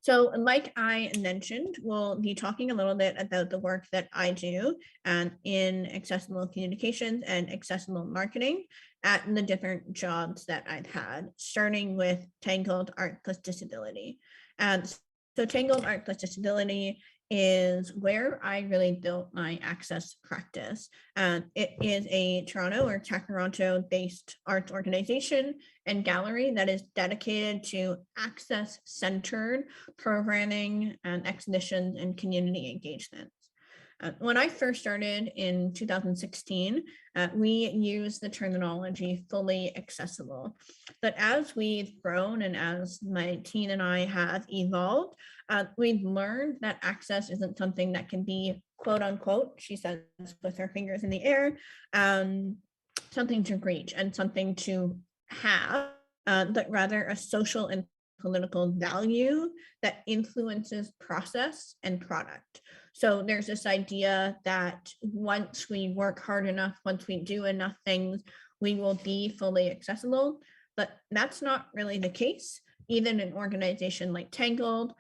So like I mentioned, we'll be talking a little bit about the work that I do in accessible communications and accessible marketing at the different jobs that I've had, starting with Tangled Art Plus Disability. So Tangled Art Plus Disability is where I really built my access practice. It is a Toronto or Toronto based arts organization and gallery that is dedicated to access centered programming and exhibitions and community engagements. When I first started in 2016, we used the terminology fully accessible. But as we've grown and as my team and I have evolved, we've learned that access isn't something that can be quote unquote, she says with her fingers in the air, something to reach and something to have, but rather a social and political value that influences process and product. So there's this idea that once we work hard enough, once we do enough things, we will be fully accessible, but that's not really the case. Even an organization like Tangled,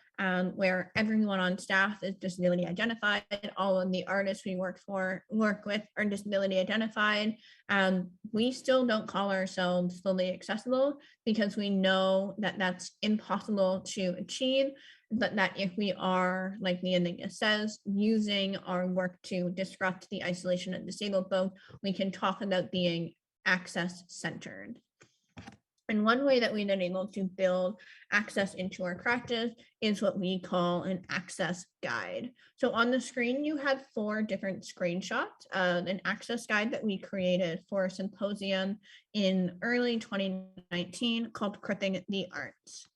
where everyone on staff is disability identified, all of the artists we work with are disability identified, we still don't call ourselves fully accessible because we know that that's impossible to achieve, but that if we are, like the enigma says, using our work to disrupt the isolation of disabled folk, we can talk about being access centered. And one way that we've been able to build access into our practice is what we call an access guide. So on the screen, you have 4 different screenshots of an access guide that we created for a symposium in early 2019 called Cripping the Arts.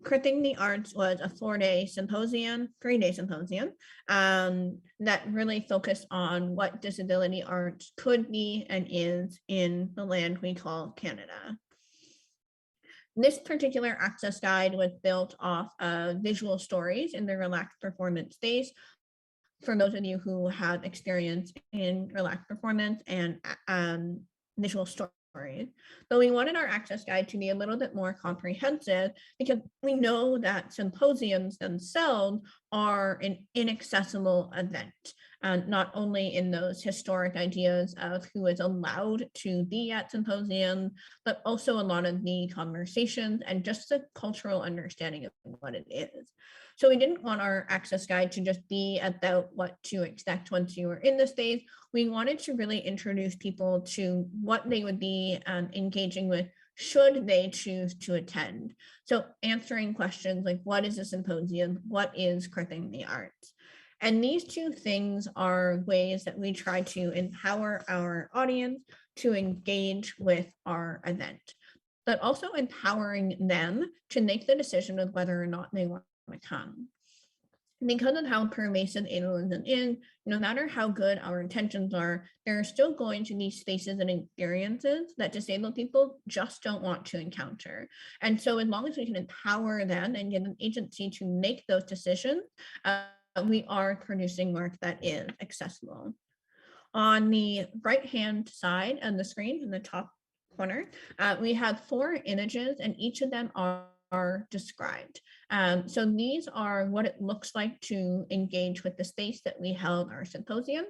Cripping the Arts was a 3-day symposium that really focused on what disability arts could be and is in the land we call Canada. This particular access guide was built off of visual stories in the relaxed performance space. For those of you who have experience in relaxed performance and visual stories. But we wanted our access guide to be a little bit more comprehensive because we know that symposiums themselves are an inaccessible event, not only in those historic ideas of who is allowed to be at symposium, but also a lot of the conversations and just the cultural understanding of what it is. So we didn't want our access guide to just be about what to expect once you were in the space. We wanted to really introduce people to what they would be engaging with should they choose to attend. So answering questions like, what is a symposium? What is Cripping the Arts? And these 2 things are ways that we try to empower our audience to engage with our event, but also empowering them to make the decision of whether or not they want to come. Because of how pervasive ableism is, no matter how good our intentions are, there are still going to be spaces and experiences that disabled people just don't want to encounter. And so as long as we can empower them and give them agency to make those decisions, we are producing work that is accessible. On the right-hand side of the screen in the top corner, we have 4 images and each of them are described. So these are what it looks like to engage with the space that we held our symposium.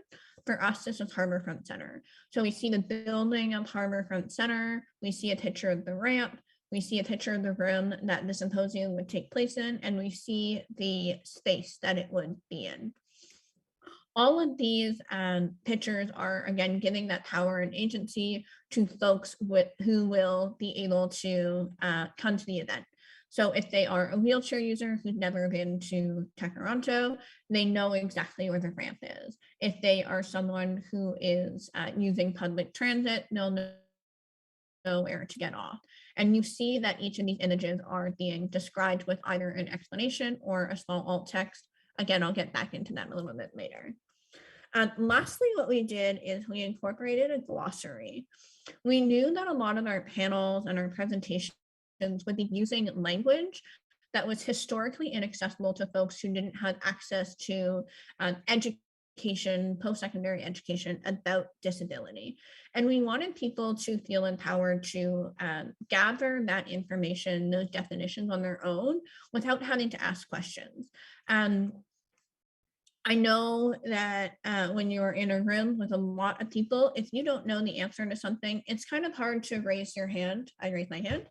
For us, this was Harborfront Center. So we see the building of Harborfront Center, we see a picture of the ramp, we see a picture of the room that the symposium would take place in, and we see the space that it would be in. All of these pictures are, again, giving that power and agency to folks who will be able to come to the event. So if they are a wheelchair user who's never been to Toronto, they know exactly where the ramp is. If they are someone who is using public transit, they'll know where to get off. And you see that each of these images are being described with either an explanation or a small alt text. Again, I'll get back into that a little bit later. Lastly, what we did is we incorporated a glossary. We knew that a lot of our panels and our presentations would be using language that was historically inaccessible to folks who didn't have access to education, post-secondary education about disability. And we wanted people to feel empowered to gather that information, those definitions on their own without having to ask questions. I know that when you're in a room with a lot of people, if you don't know the answer to something, it's kind of hard to raise your hand. I raise my hand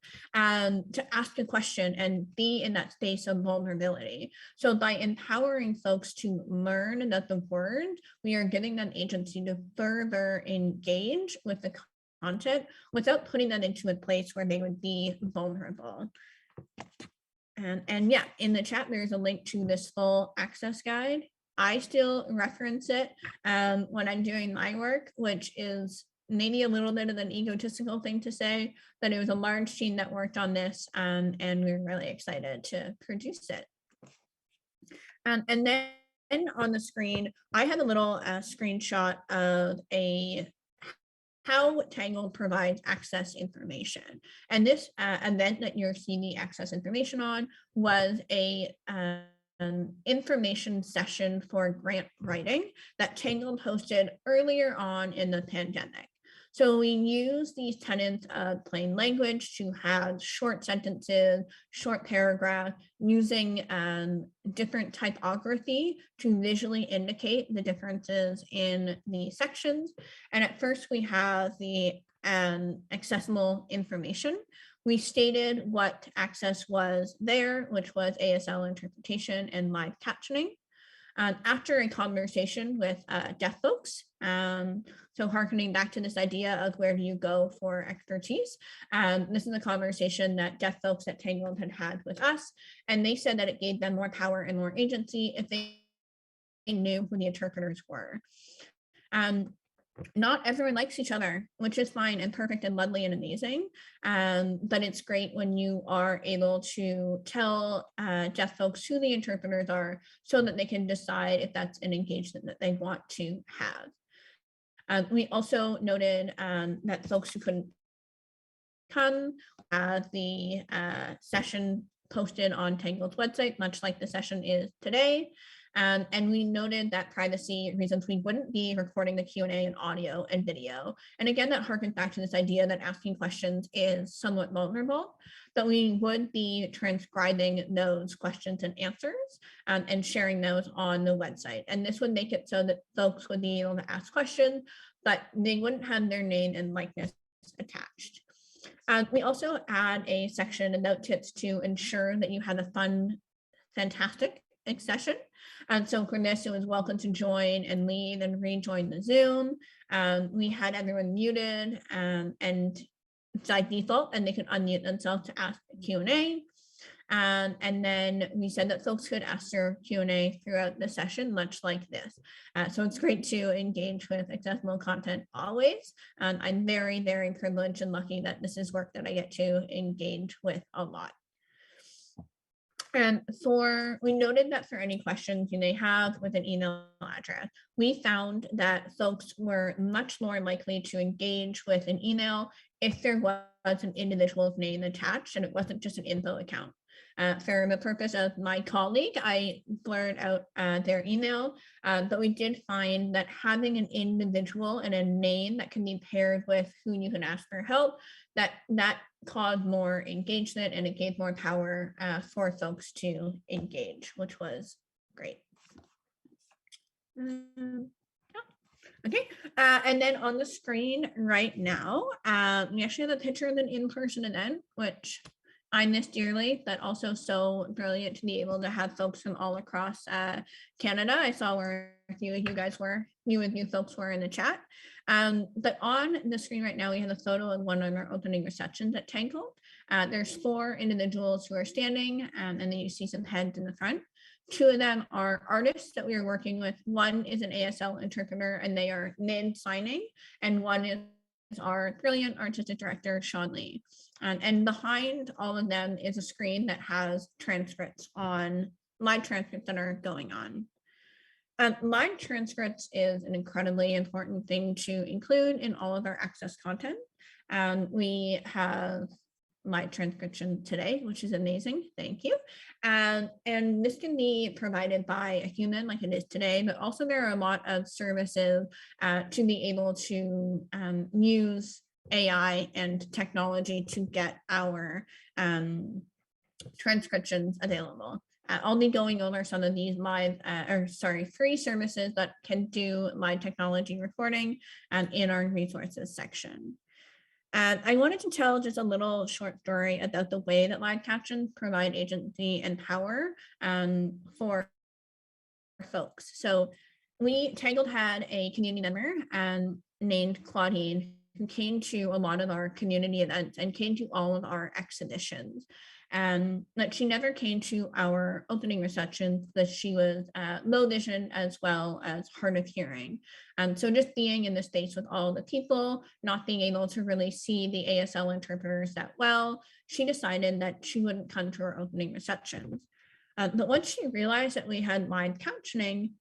to ask a question and be in that space of vulnerability. So by empowering folks to learn that the word, we are giving them agency to further engage with the content without putting them into a place where they would be vulnerable. And yeah, in the chat, there's a link to this full access guide. I still reference it when I'm doing my work, which is maybe a little bit of an egotistical thing to say, but it was a large team that worked on this, and we're really excited to produce it. And then on the screen, I have a little screenshot of a how Tangled provides access information. And this event that you're seeing the access information on was a information session for grant writing that Tangled hosted earlier on in the pandemic. So we use these tenets of plain language to have short sentences, short paragraph, using different typography to visually indicate the differences in the sections. And at first we have the accessible information. We stated what access was there, which was ASL interpretation and live captioning. After a conversation with deaf folks, so harkening back to this idea of where do you go for expertise, this is a conversation that deaf folks at Tangled had with us, and they said that it gave them more power and more agency if they knew who the interpreters were. Not everyone likes each other, which is fine and perfect and lovely and amazing. But it's great when you are able to tell deaf folks who the interpreters are so that they can decide if that's an engagement that they want to have. We also noted that folks who couldn't come, the session posted on Tangled's website, much like the session is today. And we noted that privacy reasons we wouldn't be recording the Q&A in audio and video. And again, that harkens back to this idea that asking questions is somewhat vulnerable, but we would be transcribing those questions and answers and sharing those on the website. And this would make it so that folks would be able to ask questions, but they wouldn't have their name and likeness attached. We also add a section of note tips to ensure that you had a fun, fantastic session. And so for this, it was welcome to join and leave and rejoin the Zoom. We had everyone muted and by default, and they could unmute themselves to ask a Q&A. And then we said that folks could ask their Q&A throughout the session, much like this. So it's great to engage with accessible content always. I'm very, very privileged and lucky that this is work that I get to engage with a lot. And we noted that for any questions you may have with an email address, we found that folks were much more likely to engage with an email if there was an individual's name attached and it wasn't just an info account. For the purpose of my colleague, I blurred out their email, but we did find that having an individual and a name that can be paired with who you can ask for help, that caused more engagement and it gave more power for folks to engage, which was great. Okay, and then on the screen right now, we actually have a picture of an in-person event, which I miss dearly, but also so brilliant to be able to have folks from all across Canada. I saw where a few of you guys were, you folks were in the chat. But on the screen right now, we have a photo of one of our opening receptions at Tangled. There's 4 individuals who are standing, and then you see some heads in the front. 2 of them are artists that we are working with. One is an ASL interpreter, and they are mid-signing, and one is our brilliant artistic director, Sean Lee. And behind all of them is a screen that has transcripts on live transcripts that are going on. Live transcripts is an incredibly important thing to include in all of our access content. We have live transcription today, which is amazing. Thank you. And this can be provided by a human like it is today, but also there are a lot of services to be able to use AI and technology to get our transcriptions available. I'll be going over some of these free services that can do live technology recording in our resources section. I wanted to tell just a little short story about the way that live captions provide agency and power for folks. So Tangled had a community member named Claudine who came to a lot of our community events and came to all of our exhibitions. But she never came to our opening receptions, that she was low vision as well as hard of hearing. So just being in the space with all the people, not being able to really see the ASL interpreters that well, she decided that she wouldn't come to our opening receptions. But once she realized that we had live captioning,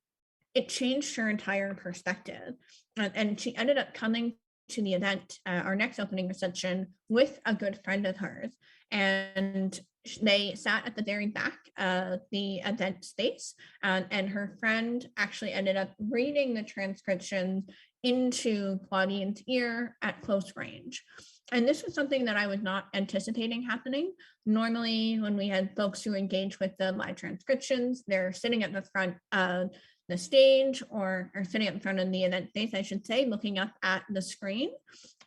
it changed her entire perspective. And she ended up coming to the event, our next opening reception, with a good friend of hers. And they sat at the very back of the event space, and her friend actually ended up reading the transcriptions into Claudine's ear at close range. And this was something that I was not anticipating happening. Normally, when we had folks who engage with the live transcriptions, they're sitting at the front of the stage or sitting in front of the event space, I should say, looking up at the screen,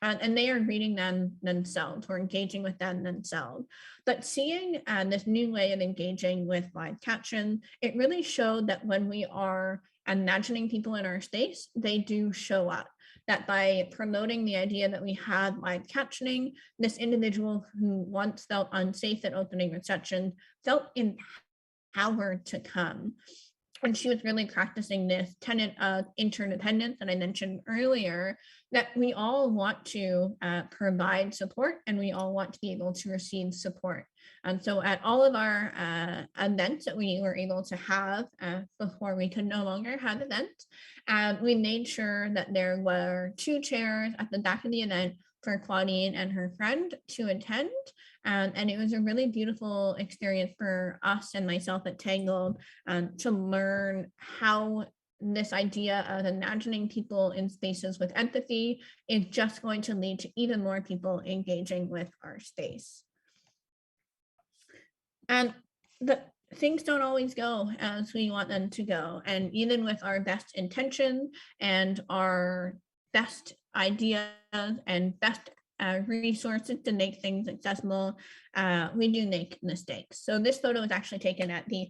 and they are reading them themselves or engaging with them themselves. But seeing this new way of engaging with live caption, it really showed that when we are imagining people in our space, they do show up. That by promoting the idea that we had live captioning, this individual who once felt unsafe at opening reception felt empowered to come. And she was really practicing this tenet of interdependence that I mentioned earlier, that we all want to provide support and we all want to be able to receive support. And so at all of our events that we were able to have before we could no longer have events, we made sure that there were 2 chairs at the back of the event for Claudine and her friend to attend. And it was a really beautiful experience for us and myself at Tangled to learn how this idea of imagining people in spaces with empathy is just going to lead to even more people engaging with our space. And the things don't always go as we want them to go. And even with our best intention and our best ideas and best resources to make things accessible, we do make mistakes. So this photo was actually taken at the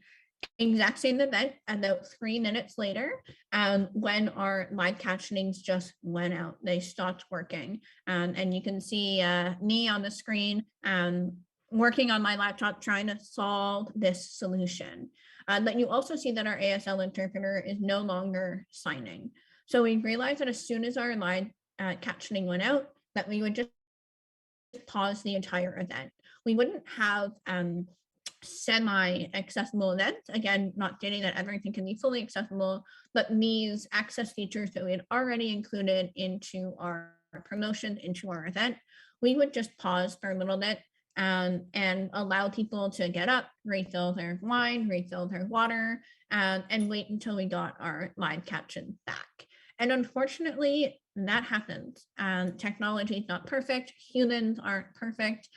exact same event about 3 minutes later, when our live captionings just went out. They stopped working. And you can see me on the screen working on my laptop trying to solve this solution. But you also see that our ASL interpreter is no longer signing. So we realized that as soon as our live captioning went out, that we would just pause the entire event. We wouldn't have semi-accessible events, again, not stating that everything can be fully accessible, but these access features that we had already included into our promotion, into our event, we would just pause for a little bit and allow people to get up, refill their wine, refill their water, and wait until we got our live caption back. And unfortunately, that happens. Technology is not perfect. Humans aren't perfect.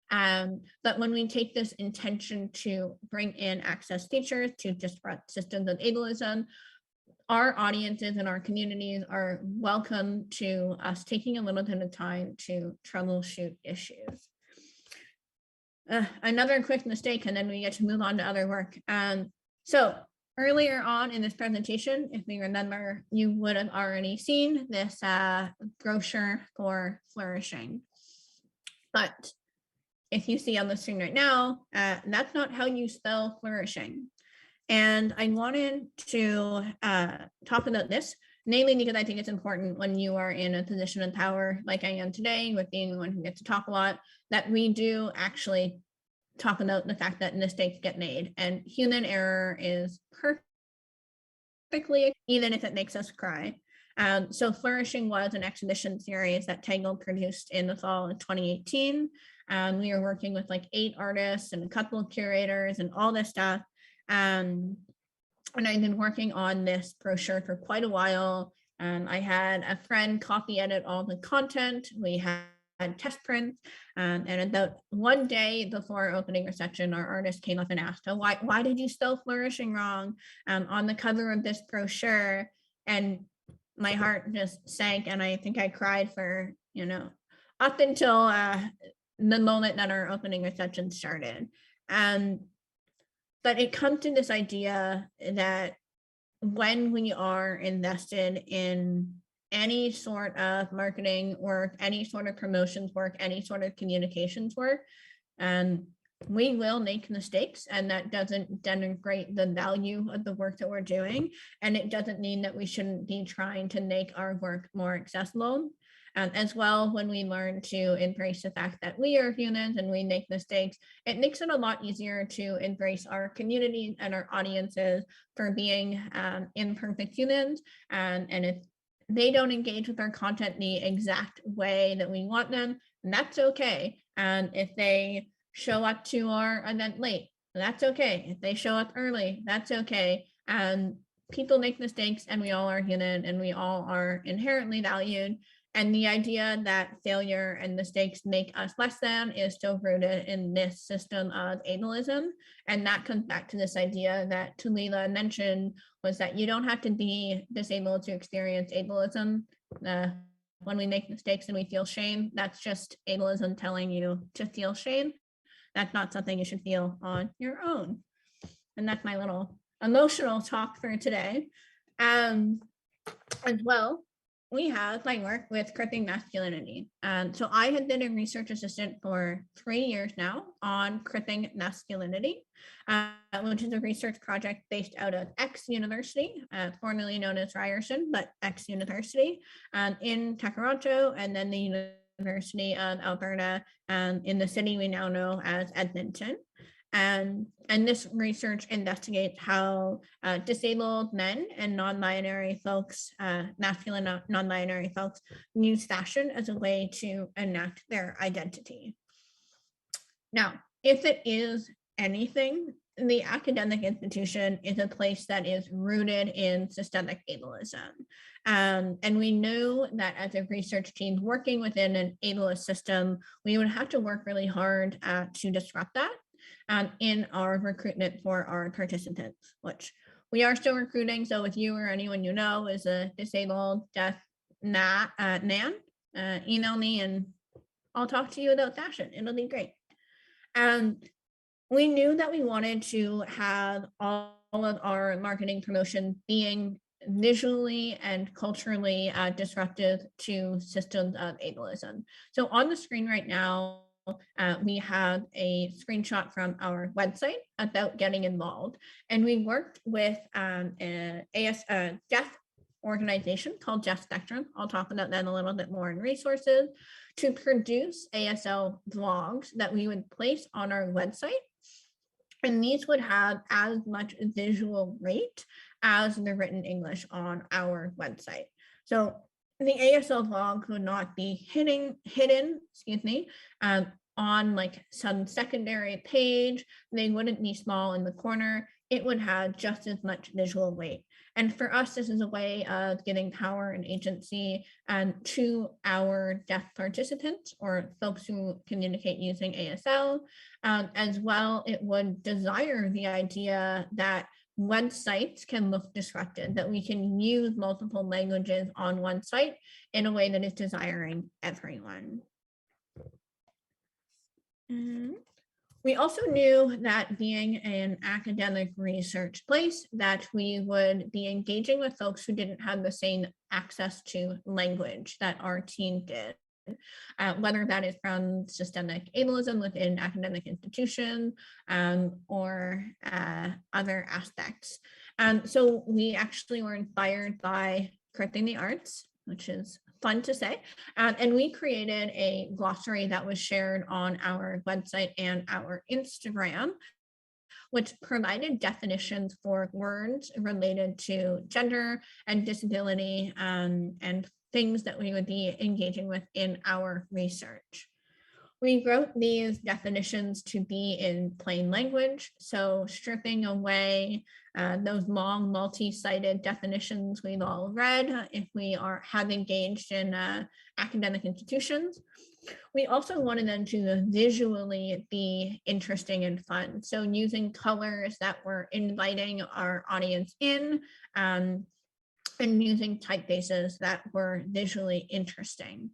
But when we take this intention to bring in access features to disrupt systems of ableism, our audiences and our communities are welcome to us taking a little bit of time to troubleshoot issues. Another quick mistake, and then we get to move on to other work. So earlier on in this presentation, if we remember, you would have already seen this brochure for flourishing. But if you see on the screen right now, that's not how you spell flourishing. And I wanted to talk about this, namely because I think it's important when you are in a position of power like I am today, with being the one who gets to talk a lot, that we do actually talk about the fact that mistakes get made, and human error is perfectly, even if it makes us cry. So Flourishing was an exhibition series that Tangled produced in the fall of 2018. We were working with like 8 artists and a couple of curators and all this stuff. And I've been working on this brochure for quite a while. I had a friend copy edit all the content. We had test prints, and about one day before opening reception, our artist came up and asked, "Oh, why did you spell flourishing wrong on the cover of this brochure?" And my heart just sank, and I think I cried for, up until the moment that our opening reception started. But it comes to this idea that when we are invested in any sort of marketing work, any sort of promotions work, any sort of communications work, we will make mistakes, and that doesn't denigrate the value of the work that we're doing. And it doesn't mean that we shouldn't be trying to make our work more accessible. As well, when we learn to embrace the fact that we are humans and we make mistakes, it makes it a lot easier to embrace our community and our audiences for being imperfect humans. And if they don't engage with our content the exact way that we want them, and that's okay. And if they show up to our event late, that's okay. If they show up early, that's okay. And people make mistakes, and we all are human, and we all are inherently valued. And the idea that failure and mistakes make us less than is still rooted in this system of ableism. And that comes back to this idea that Tulila mentioned, was that you don't have to be disabled to experience ableism. When we make mistakes and we feel shame, that's just ableism telling you to feel shame. That's not something you should feel on your own. And that's my little emotional talk for today. As well, we have my work with cripping masculinity. So I had been a research assistant for 3 years now on cripping masculinity, which is a research project based out of X University, formerly known as Ryerson, but X University in Toronto, and then the University of Alberta in the city we now know as Edmonton. And this research investigates how disabled men and non-binary folks, masculine non-binary folks, use fashion as a way to enact their identity. Now, if it is anything, the academic institution is a place that is rooted in systemic ableism. And we know that as a research team working within an ableist system, we would have to work really hard to disrupt that. In our recruitment for our participants, which we are still recruiting. So if you or anyone you know is a disabled, deaf nan, email me and I'll talk to you about fashion. It'll be great. And we knew that we wanted to have all of our marketing promotion being visually and culturally disruptive to systems of ableism. So on the screen right now, we have a screenshot from our website about getting involved. And we worked with a deaf organization called Deaf Spectrum. I'll talk about that a little bit more in resources, to produce ASL vlogs that we would place on our website. And these would have as much visual weight as the written English on our website. So the ASL vlog would not be hidden, on like some secondary page. They wouldn't be small in the corner. It would have just as much visual weight. And for us, this is a way of giving power and agency to our deaf participants or folks who communicate using ASL. As well, it would desire the idea that websites can look disrupted, that we can use multiple languages on one site in a way that is desiring everyone. We also knew that being an academic research place, that we would be engaging with folks who didn't have the same access to language that our team did. Whether that is from systemic ableism within academic institutions or other aspects. So we actually were inspired by Cripping the Arts, which is fun to say. And we created a glossary that was shared on our website and our Instagram, which provided definitions for words related to gender and disability and things that we would be engaging with in our research. We wrote these definitions to be in plain language, so stripping away those long multi-sided definitions we've all read if we have engaged in academic institutions. We also wanted them to visually be interesting and fun, so using colors that were inviting our audience in and using typefaces that were visually interesting.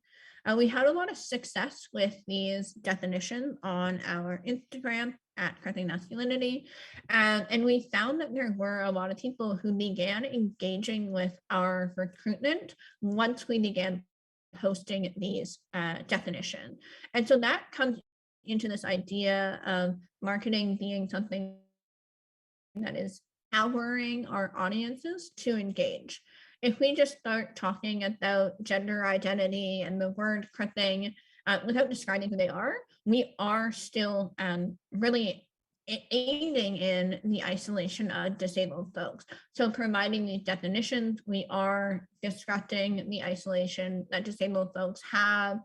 We had a lot of success with these definitions on our Instagram at Cripping Masculinity. And we found that there were a lot of people who began engaging with our recruitment once we began posting these definitions. And so that comes into this idea of marketing being something that is empowering our audiences to engage. If we just start talking about gender identity and the word cripping without describing who they are, we are still really aiding in the isolation of disabled folks. So providing these definitions, we are disrupting the isolation that disabled folks have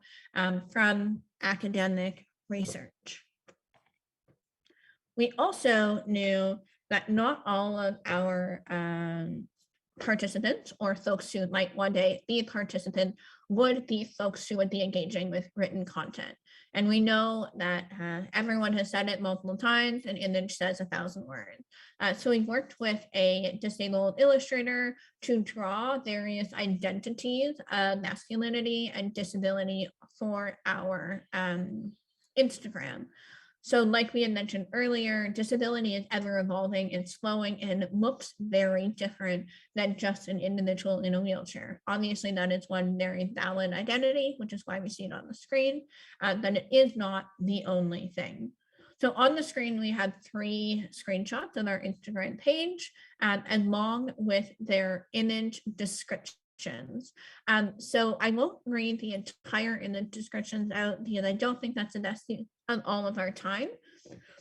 from academic research. We also knew that not all of our participants or folks who might one day be participants would be folks who would be engaging with written content. And we know that everyone has said it multiple times, an image says 1,000 words. So we worked with a disabled illustrator to draw various identities of masculinity and disability for our Instagram. So like we had mentioned earlier, disability is ever evolving, it's flowing, and looks very different than just an individual in a wheelchair. Obviously, that is one very valid identity, which is why we see it on the screen, but it is not the only thing. So on the screen, we have 3 screenshots of our Instagram page, along with their image descriptions. So I won't read the entire image descriptions out because I don't think that's the best use of all of our time.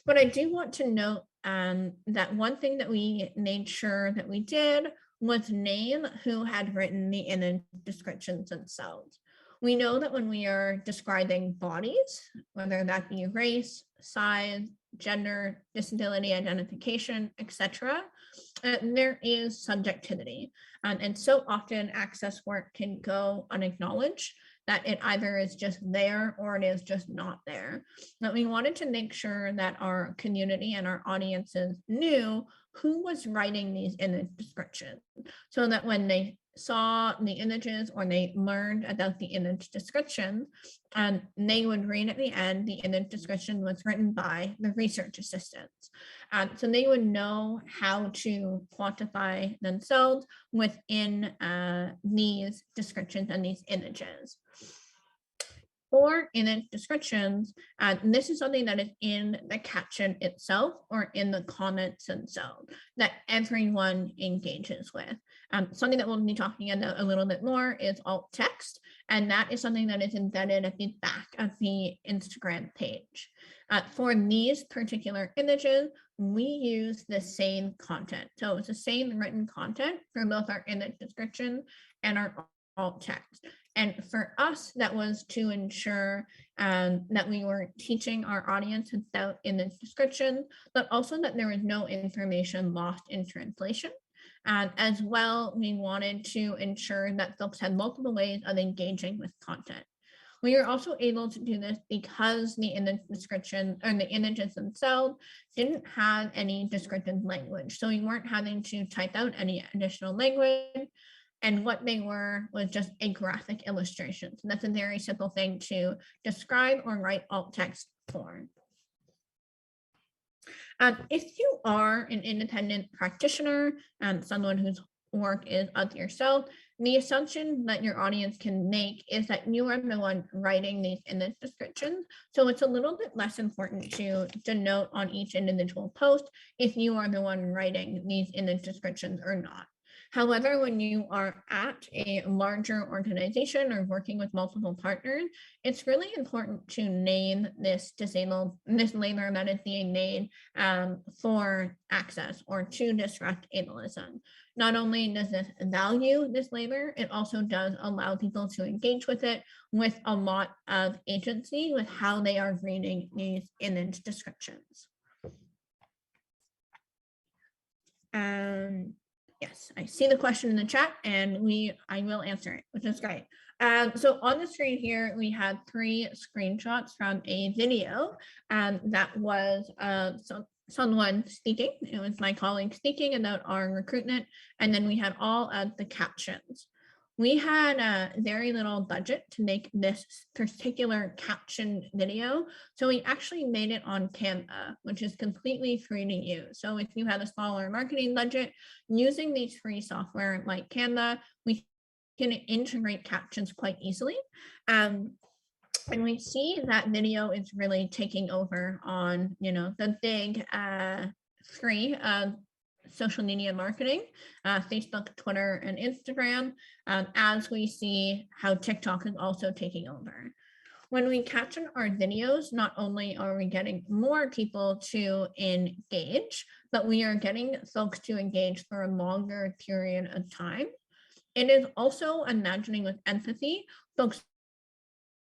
But I do want to note that one thing that we made sure that we did was name who had written the image descriptions themselves. We know that when we are describing bodies, whether that be race, size, gender, disability identification, etc., there is subjectivity. And so often access work can go unacknowledged, that it either is just there or it is just not there. But we wanted to make sure that our community and our audiences knew who was writing these image descriptions, so that when they saw the images or they learned about the image description, they would read at the end, the image description was written by the research assistants. So they would know how to quantify themselves within these descriptions and these images. For image descriptions, this is something that is in the caption itself or in the comments themselves that everyone engages with. Something that we'll be talking about a little bit more is alt text, and that is something that is embedded at the back of the Instagram page. For these particular images, we use the same content. So it's the same written content for both our image description and our alt text. And for us, that was to ensure that we were teaching our audience without image description, but also that there was no information lost in translation. As well, we wanted to ensure that folks had multiple ways of engaging with content. We are also able to do this because the image description or the images themselves didn't have any descriptive language. So we weren't having to type out any additional language. And what they were was just a graphic illustration. So that's a very simple thing to describe or write alt text for. If you are an independent practitioner, someone whose work is of yourself, the assumption that your audience can make is that you are the one writing these image descriptions. So it's a little bit less important to denote on each individual post if you are the one writing these image descriptions or not. However, when you are at a larger organization or working with multiple partners, it's really important to name this labor that is being made for access or to disrupt ableism. Not only does this value this labor, it also does allow people to engage with it with a lot of agency with how they are reading these image descriptions. Yes, I see the question in the chat and I will answer it, which is great. So on the screen here, we have 3 screenshots from a video that was someone speaking. It was my colleague speaking about our recruitment, and then we had all of the captions. We had a very little budget to make this particular caption video, so we actually made it on Canva, which is completely free to use. So if you have a smaller marketing budget, using these free software like Canva, we can integrate captions quite easily. And we see that video is really taking over on, the big 3 social media marketing, Facebook, Twitter, and Instagram, as we see how TikTok is also taking over. when we caption our videos, not only are we getting more people to engage, but we are getting folks to engage for a longer period of time. It is also imagining with empathy folks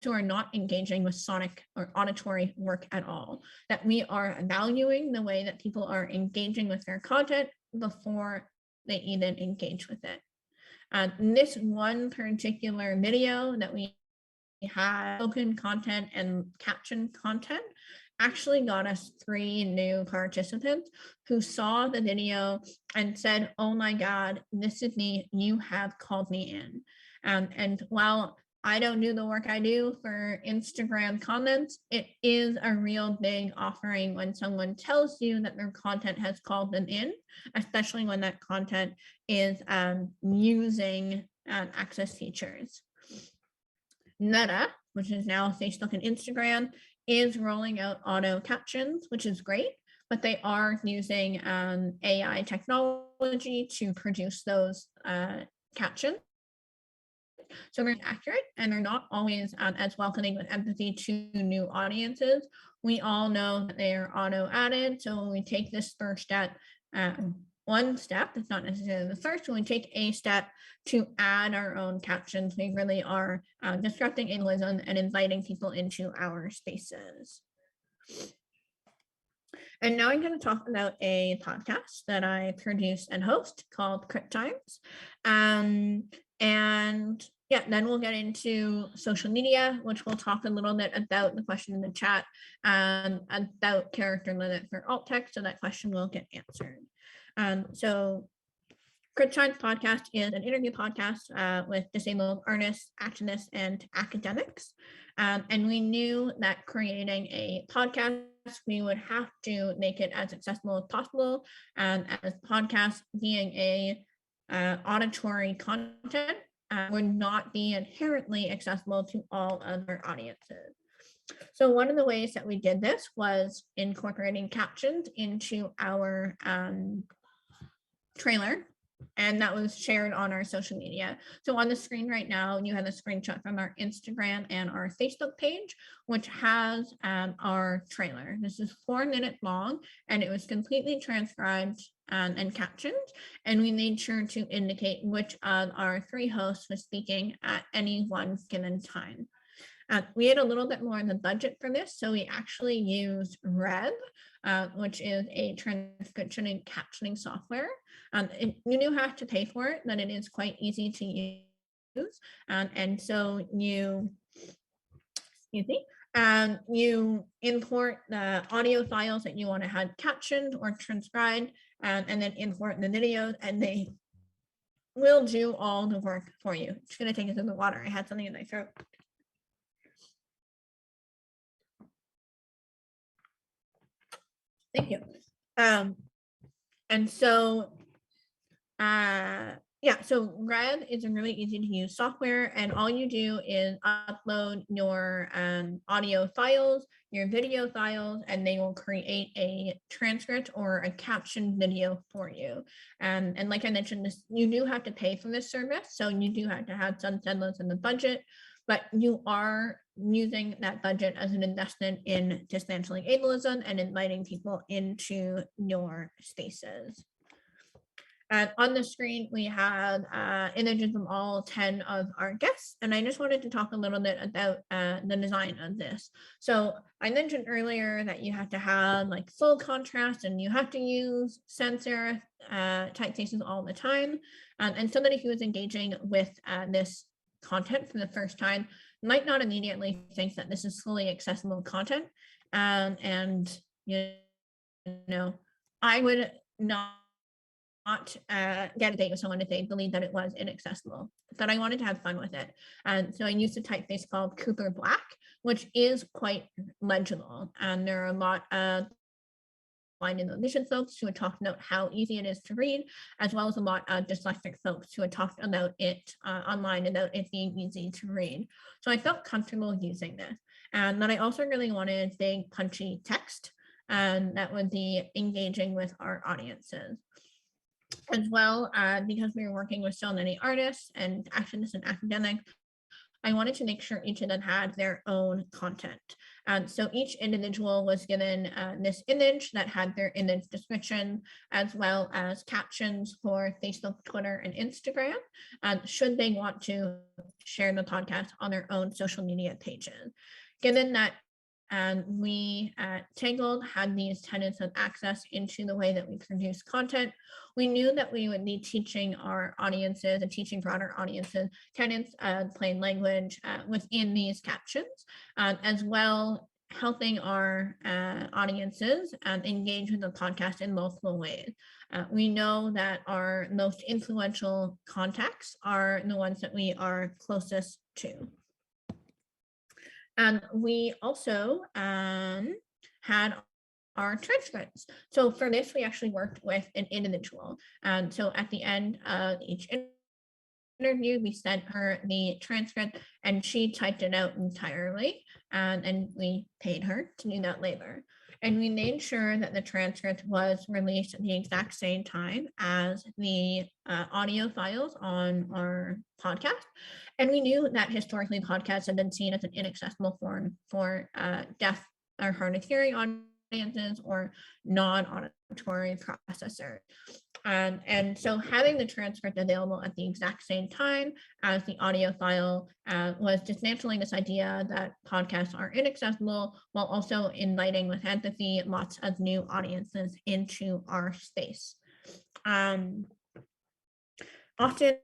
who are not engaging with sonic or auditory work at all, that we are valuing the way that people are engaging with their content before they even engage with it. This one particular video that we had, spoken content and caption content, actually got us 3 new participants who saw the video and said, "Oh my God, this is me, you have called me in." And while I don't do the work I do for Instagram comments, it is a real big offering when someone tells you that their content has called them in, especially when that content is using access features. Meta, which is now Facebook and Instagram, is rolling out auto captions, which is great, but they are using AI technology to produce those captions. So they're accurate and they're not always as welcoming with empathy to new audiences. We all know that they are auto added. So when we take this first step, one step, it's not necessarily the first, when we take a step to add our own captions, we really are disrupting ableism and inviting people into our spaces. And now I'm going to talk about a podcast that I produce and host called Crit Times. And yeah, then we'll get into social media, which we'll talk a little bit about the question in the chat about character limit for alt text, so that question will get answered. So Crit Times podcast is an interview podcast with disabled artists, activists, and academics. And we knew that creating a podcast, we would have to make it as accessible as possible. As podcasts being a auditory content would not be inherently accessible to all other audiences. So one of the ways that we did this was incorporating captions into our trailer, and that was shared on our social media. So on the screen right now, you have a screenshot from our Instagram and our Facebook page, which has our trailer. This is 4 minutes long, and it was completely transcribed and captioned, and we made sure to indicate which of our 3 hosts was speaking at any one given time. We had a little bit more in the budget for this, so we actually used Rev, which is a transcription and captioning software. You do have to pay for it, but it is quite easy to use. And so you import the audio files that you want to have captioned or transcribed, and then import the videos, and they will do all the work for you. It's going to take us in the water. I had something in my throat. Thank you. And so, yeah, so Rev is a really easy to use software, and all you do is upload your audio files, your video files, and they will create a transcript or a captioned video for you. And like I mentioned, this, you do have to pay for this service, so you do have to have some semblance in the budget, but you are using that budget as an investment in dismantling ableism and inviting people into your spaces. On the screen, we have images of all 10 of our guests, and I just wanted to talk a little bit about the design of this. So I mentioned earlier that you have to have like full contrast, and you have to use sans serif typefaces all the time. And somebody who is engaging with this content for the first time might not immediately think that this is fully accessible content. And you know, I would not get a date with someone if they believed that it was inaccessible, but I wanted to have fun with it. And so I used a typeface called Cooper Black, which is quite legible. And there are a lot of blind and low vision folks who had talked about how easy it is to read, as well as a lot of dyslexic folks who had talked about it online, about it being easy to read. So I felt comfortable using this. And then I also really wanted big punchy text that would be engaging with our audiences. As well, because we were working with so many artists and activists and academics, I wanted to make sure each of them had their own content. So each individual was given this image that had their image description, as well as captions for Facebook, Twitter, and Instagram, should they want to share the podcast on their own social media pages. Given that we at Tangled had these tenets of access into the way that we produce content, we knew that we would be teaching our audiences and teaching broader audiences tenets of plain language within these captions, as well helping our audiences engage with the podcast in multiple ways. We know that our most influential contacts are the ones that we are closest to. And we also had our transcripts. So for this, we actually worked with an individual. So at the end of each interview, we sent her the transcript and she typed it out entirely, and we paid her to do that labor. And we made sure that the transcript was released at the exact same time as the audio files on our podcast. And we knew that historically podcasts have been seen as an inaccessible form for deaf or hard of hearing audiences or non-auditory processors. And so having the transcript available at the exact same time as the audio file was dismantling this idea that podcasts are inaccessible, while also inviting with empathy lots of new audiences into our space. Often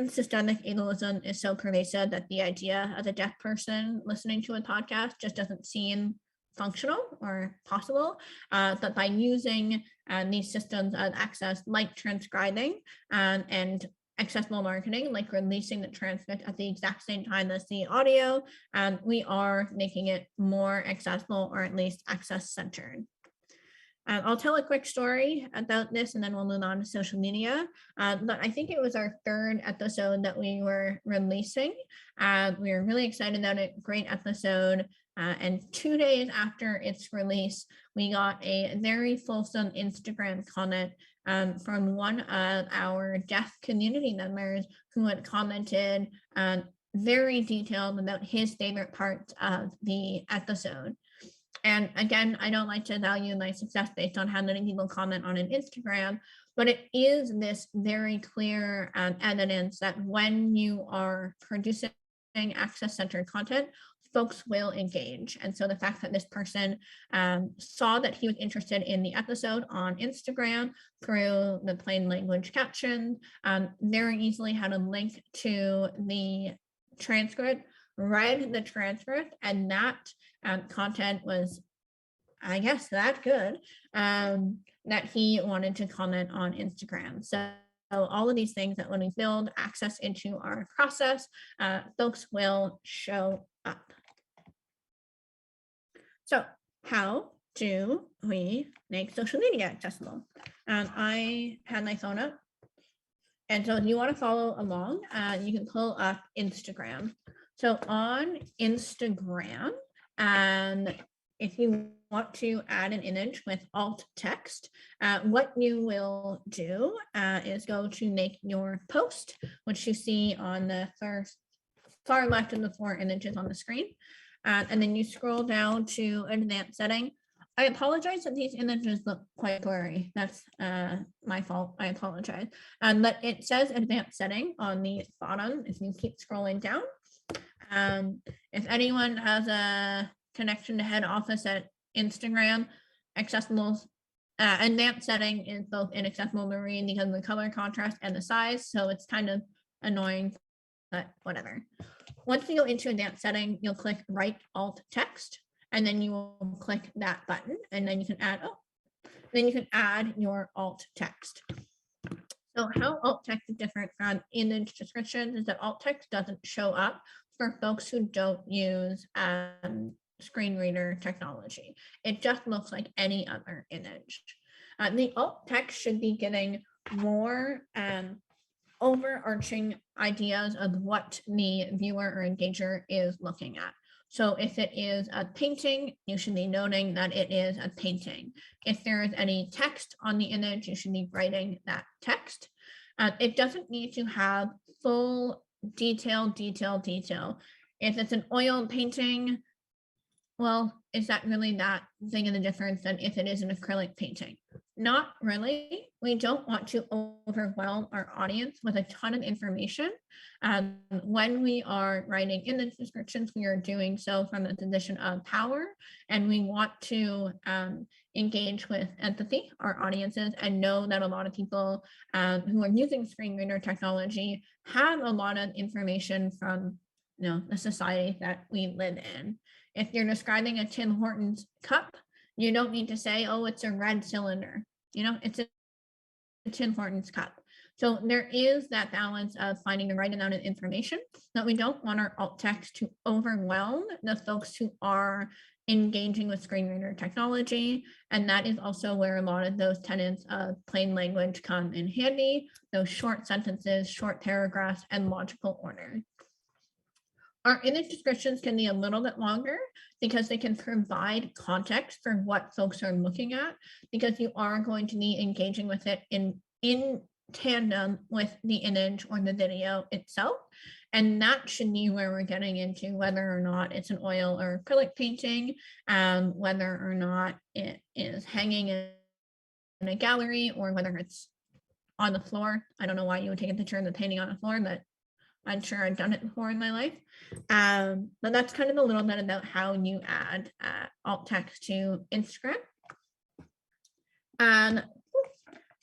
systemic ableism is so pervasive that the idea of a deaf person listening to a podcast just doesn't seem functional or possible, but by using these systems of access like transcribing and accessible marketing, like releasing the transcript at the exact same time as the audio, we are making it more accessible, or at least access centered. I'll tell a quick story about this and then we'll move on to social media. But I think it was our third episode that we were releasing. We were really excited about it, great episode. And 2 days after its release, we got a very fulsome Instagram comment from one of our deaf community members who had commented very detailed about his favorite parts of the episode. And again, I don't like to value my success based on how many people comment on an Instagram, but it is this very clear evidence that when you are producing access-centered content, folks will engage. And so the fact that this person saw that he was interested in the episode on Instagram through the plain language caption, very easily had a link to the transcript, read the transcript, and that content was, I guess, that good that he wanted to comment on Instagram. So all of these things that when we build access into our process, folks will show up. So how do we make social media accessible? I had my phone up. And so if you want to follow along, you can pull up Instagram. So on Instagram, if you want to add an image with alt text, what you will do is go to make your post, which you see on the far left of the 4 images on the screen. And then you scroll down to advanced setting. I apologize that these images look quite blurry. That's my fault. I apologize. But it says advanced setting on the bottom if you keep scrolling down. If anyone has a connection to head office at Instagram, accessible advanced setting is both inaccessible to read because of the color contrast and the size. So it's kind of annoying, but whatever. Once you go into advanced setting, you'll click write alt text, and then you will click that button, and then you can add your alt text. So how alt text is different from image descriptions is that alt text doesn't show up for folks who don't use screen reader technology. It just looks like any other image. The alt text should be giving more overarching ideas of what the viewer or engager is looking at. So if it is a painting, you should be noting that it is a painting. If there is any text on the image, you should be writing that text. It doesn't need to have full detail, detail, detail. If it's an oil painting, well, is that really that big of a difference than if it is an acrylic painting? Not really. We don't want to overwhelm our audience with a ton of information. When we are writing image descriptions, we are doing so from a position of power, and we want to engage with empathy, our audiences, and know that a lot of people who are using screen reader technology have a lot of information from the society that we live in. If you're describing a Tim Hortons cup, you don't need to say, oh, it's a red cylinder. It's a Tim Hortons cup. So there is that balance of finding the right amount of information, that we don't want our alt text to overwhelm the folks who are engaging with screen reader technology. And that is also where a lot of those tenets of plain language come in handy, those short sentences, short paragraphs, and logical order. Our image descriptions can be a little bit longer because they can provide context for what folks are looking at, because you are going to be engaging with it in tandem with the image or the video itself. And that should be where we're getting into whether or not it's an oil or acrylic painting, whether or not it is hanging in a gallery, or whether it's on the floor. I don't know why you would take a picture of the painting on the floor, but I'm sure I've done it before in my life. But that's kind of a little bit about how you add alt text to Instagram.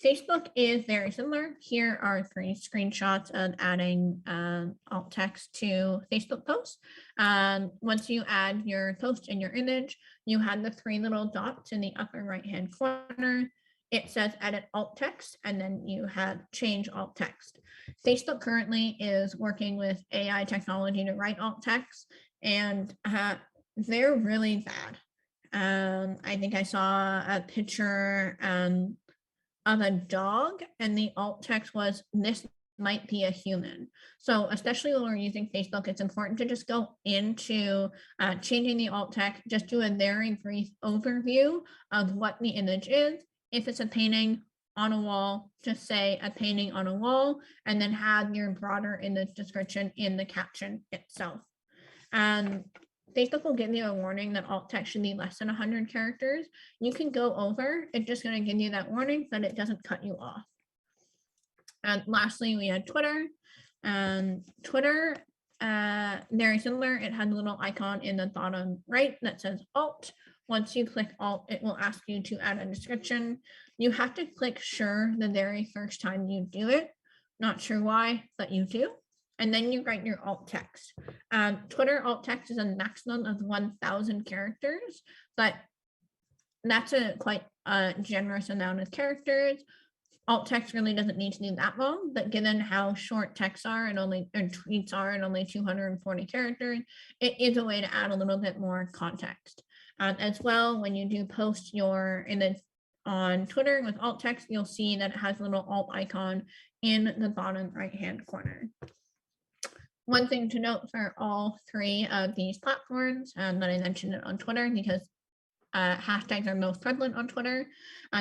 Facebook is very similar. Here are 3 screenshots of adding alt text to Facebook posts. Once you add your post and your image, you have the 3 little dots in the upper right-hand corner. It says edit alt text, and then you have change alt text. Facebook currently is working with AI technology to write alt text, and they're really bad. I think I saw a picture of a dog, and the alt text was, "This might be a human." So especially when we're using Facebook, it's important to just go into changing the alt text, just do a very brief overview of what the image is. If it's a painting on a wall, just say a painting on a wall, and then have your broader image description in the caption itself. Facebook will give you a warning that alt text should be less than 100 characters. You can go over, it's just going to give you that warning so that it doesn't cut you off. And lastly, we had Twitter. Twitter, very similar. It has a little icon in the bottom right that says alt. Once you click alt, it will ask you to add a description. You have to click sure the very first time you do it. Not sure why, but you do. And then you write your alt text. Twitter alt text is a maximum of 1,000 characters, but that's a quite generous amount of characters. Alt text really doesn't need to be that long, but given how short texts are and tweets are and only 240 characters, it is a way to add a little bit more context. As well, when you do post your image on Twitter with alt text, you'll see that it has a little alt icon in the bottom right-hand corner. One thing to note for all 3 of these platforms, that I mentioned it on Twitter because hashtags are most prevalent on Twitter,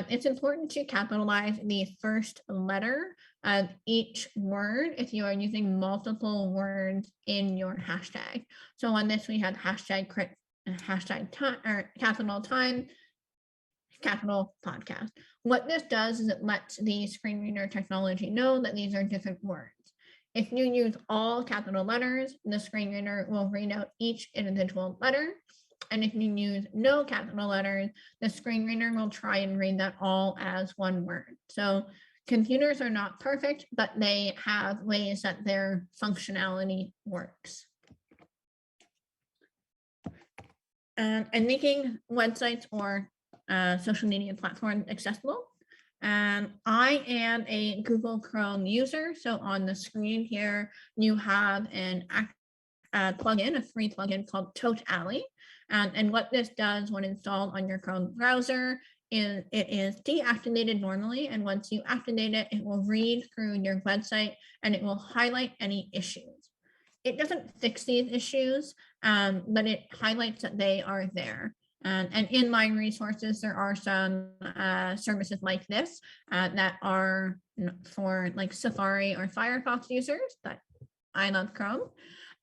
it's important to capitalize the first letter of each word if you are using multiple words in your hashtag. So on this, we have hashtag time, or capital time, capital podcast. What this does is it lets the screen reader technology know that these are different words. If you use all capital letters, the screen reader will read out each individual letter. And if you use no capital letters, the screen reader will try and read that all as one word. So computers are not perfect, but they have ways that their functionality works. And making websites or social media platforms accessible. I am a Google Chrome user. So on the screen here, you have an plugin, a free plugin called Tote Alley. And what this does when installed on your Chrome browser is it is deactivated normally. And once you activate it, it will read through your website and it will highlight any issues. It doesn't fix these issues, but it highlights that they are there. And in my resources, there are some services like this that are for like Safari or Firefox users, but I love Chrome.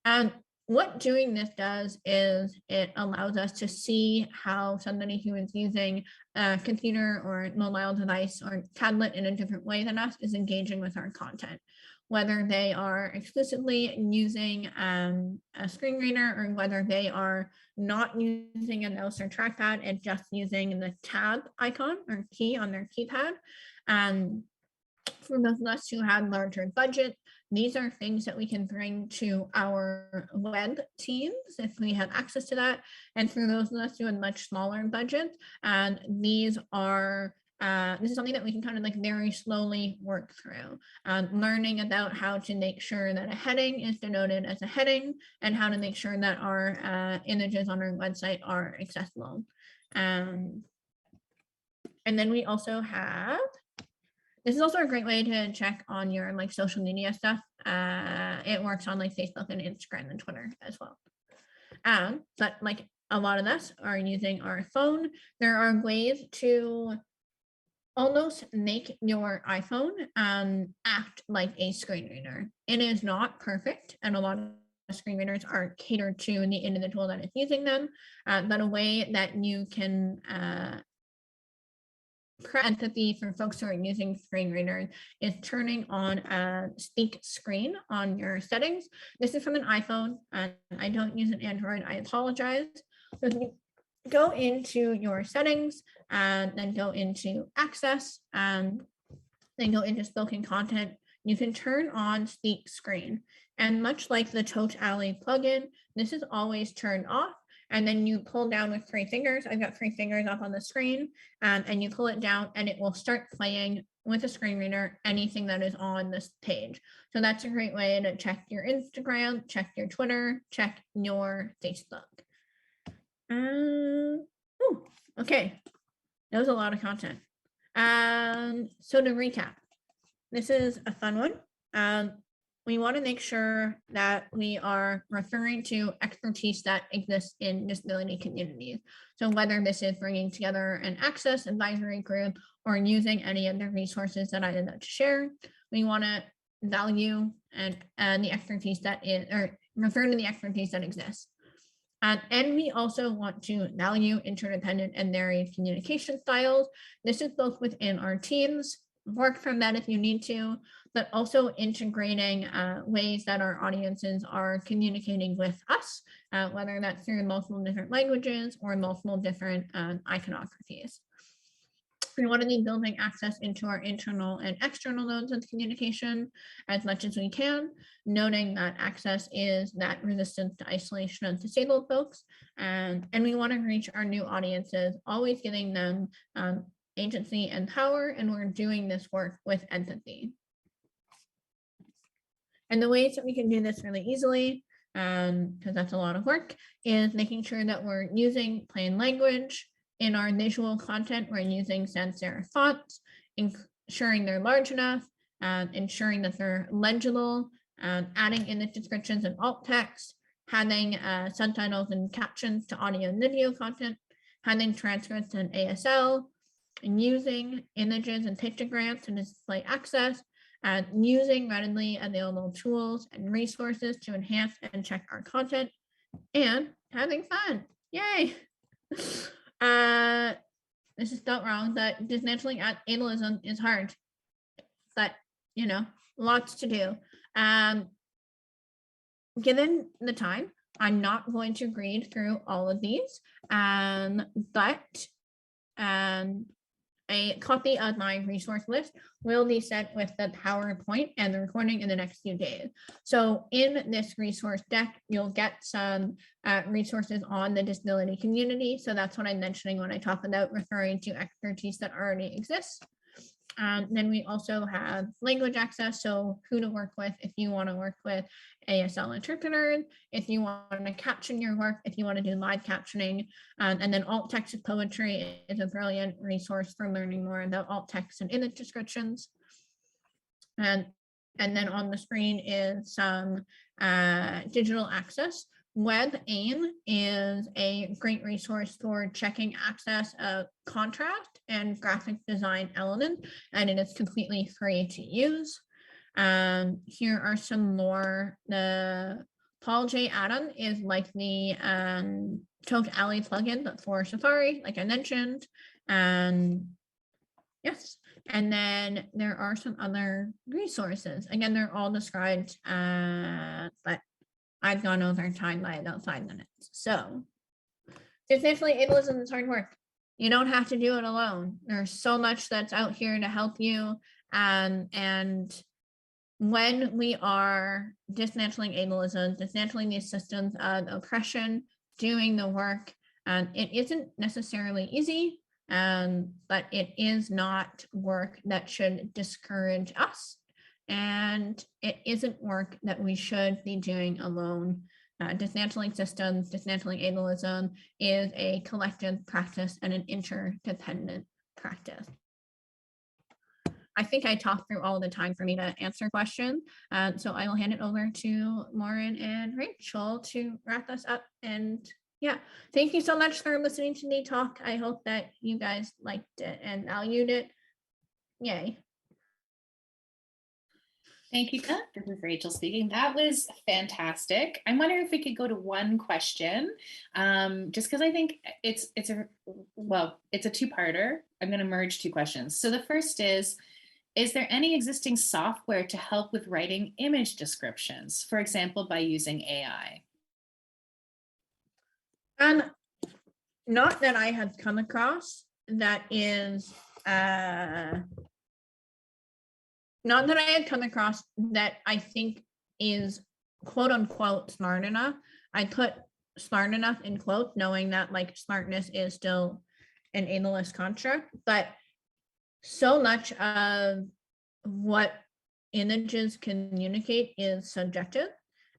And what doing this does is it allows us to see how somebody who is using a computer or mobile device or tablet in a different way than us is engaging with our content, whether they are exclusively using a screen reader or whether they are not using a mouse or trackpad and just using the tab icon or key on their keypad. For those of us who have larger budget, these are things that we can bring to our web teams if we have access to that. And for those of us who have much smaller budgets, and this is something that we can kind of like very slowly work through, learning about how to make sure that a heading is denoted as a heading and how to make sure that our images on our website are accessible. And then we also have, this is also a great way to check on your like social media stuff. It works on like Facebook and Instagram and Twitter as well. But like a lot of us are using our phone. There are ways to almost make your iPhone act like a screen reader. It is not perfect, and a lot of screen readers are catered to the individual that is using them, but a way that you can empathy for folks who are using screen readers is turning on a speak screen on your settings. This is from an iPhone, and I don't use an Android. I apologize. So you go into your settings and then go into access and then go into spoken content. You can turn on speak screen, and much like the Tote Alley plugin, this is always turned off. And then you pull down with 3 fingers. I've got 3 fingers up on the screen, and you pull it down and it will start playing with a screen reader anything that is on this page. So that's a great way to check your Instagram, check your Twitter, check your Facebook. Okay, that was a lot of content. So to recap, this is a fun one. We want to make sure that we are referring to expertise that exists in disability communities. So whether this is bringing together an access advisory group or using any of the resources that I did not share, we want to value and the expertise that is, or refer to the expertise that exists. And we also want to value interdependent and varied communication styles. This is both within our teams, work from that if you need to, but also integrating ways that our audiences are communicating with us, whether that's through multiple different languages or multiple different iconographies. We want to be building access into our internal and external nodes of communication as much as we can, noting that access is that resistance to isolation of disabled folks. And we want to reach our new audiences, always giving them agency and power, and we're doing this work with empathy. And the ways that we can do this really easily, because that's a lot of work, is making sure that we're using plain language. In our visual content, we're using sans serif fonts, ensuring they're large enough, ensuring that they're legible, adding in the descriptions and alt text, having subtitles and captions to audio and video content, having transcripts and ASL, and using images and pictograms to display access, and using readily available tools and resources to enhance and check our content, and having fun. Yay! This is spelled wrong, but dismantling ableism is hard, but you know, lots to do. Given the time, I'm not going to read through all of these, but a copy of my resource list will be sent with the PowerPoint and the recording in the next few days. So in this resource deck, you'll get some resources on the disability community. So that's what I'm mentioning when I talk about referring to expertise that already exists. Then we also have language access, so who to work with if you want to work with ASL interpreters, if you want to caption your work, if you want to do live captioning, and then alt text of poetry is a brilliant resource for learning more about alt text and image descriptions. And then on the screen is some digital access. WebAIM is a great resource for checking access of contrast and graphic design elements, and it is completely free to use. Here are some more. The Paul J. Adam is like the Toke Alley plugin, but for Safari, like I mentioned. And yes, and then there are some other resources. Again, they're all described, but I've gone over time by about 5 minutes. So definitely ableism is hard work. You don't have to do it alone. There's so much that's out here to help you. And when we are dismantling ableism, dismantling these systems of oppression, doing the work, it isn't necessarily easy, but it is not work that should discourage us. And it isn't work that we should be doing alone. Dismantling systems, dismantling ableism is a collective practice and an interdependent practice. I think I talked through all the time for me to answer questions. So I will hand it over to Lauren and Rachel to wrap us up. And yeah, thank you so much for listening to me talk. I hope that you guys liked it and valued it. Yay. Thank you, Kat. This is Rachel speaking. That was fantastic. I'm wondering if we could go to one question, just because I think it's a two-parter. I'm going to merge 2 questions. So the first is there any existing software to help with writing image descriptions, for example, by using AI? Not that I have come across that is not that I had come across that I think is quote unquote smart enough. I put smart enough in quotes, knowing that like smartness is still an ableist construct, but so much of what images communicate is subjective,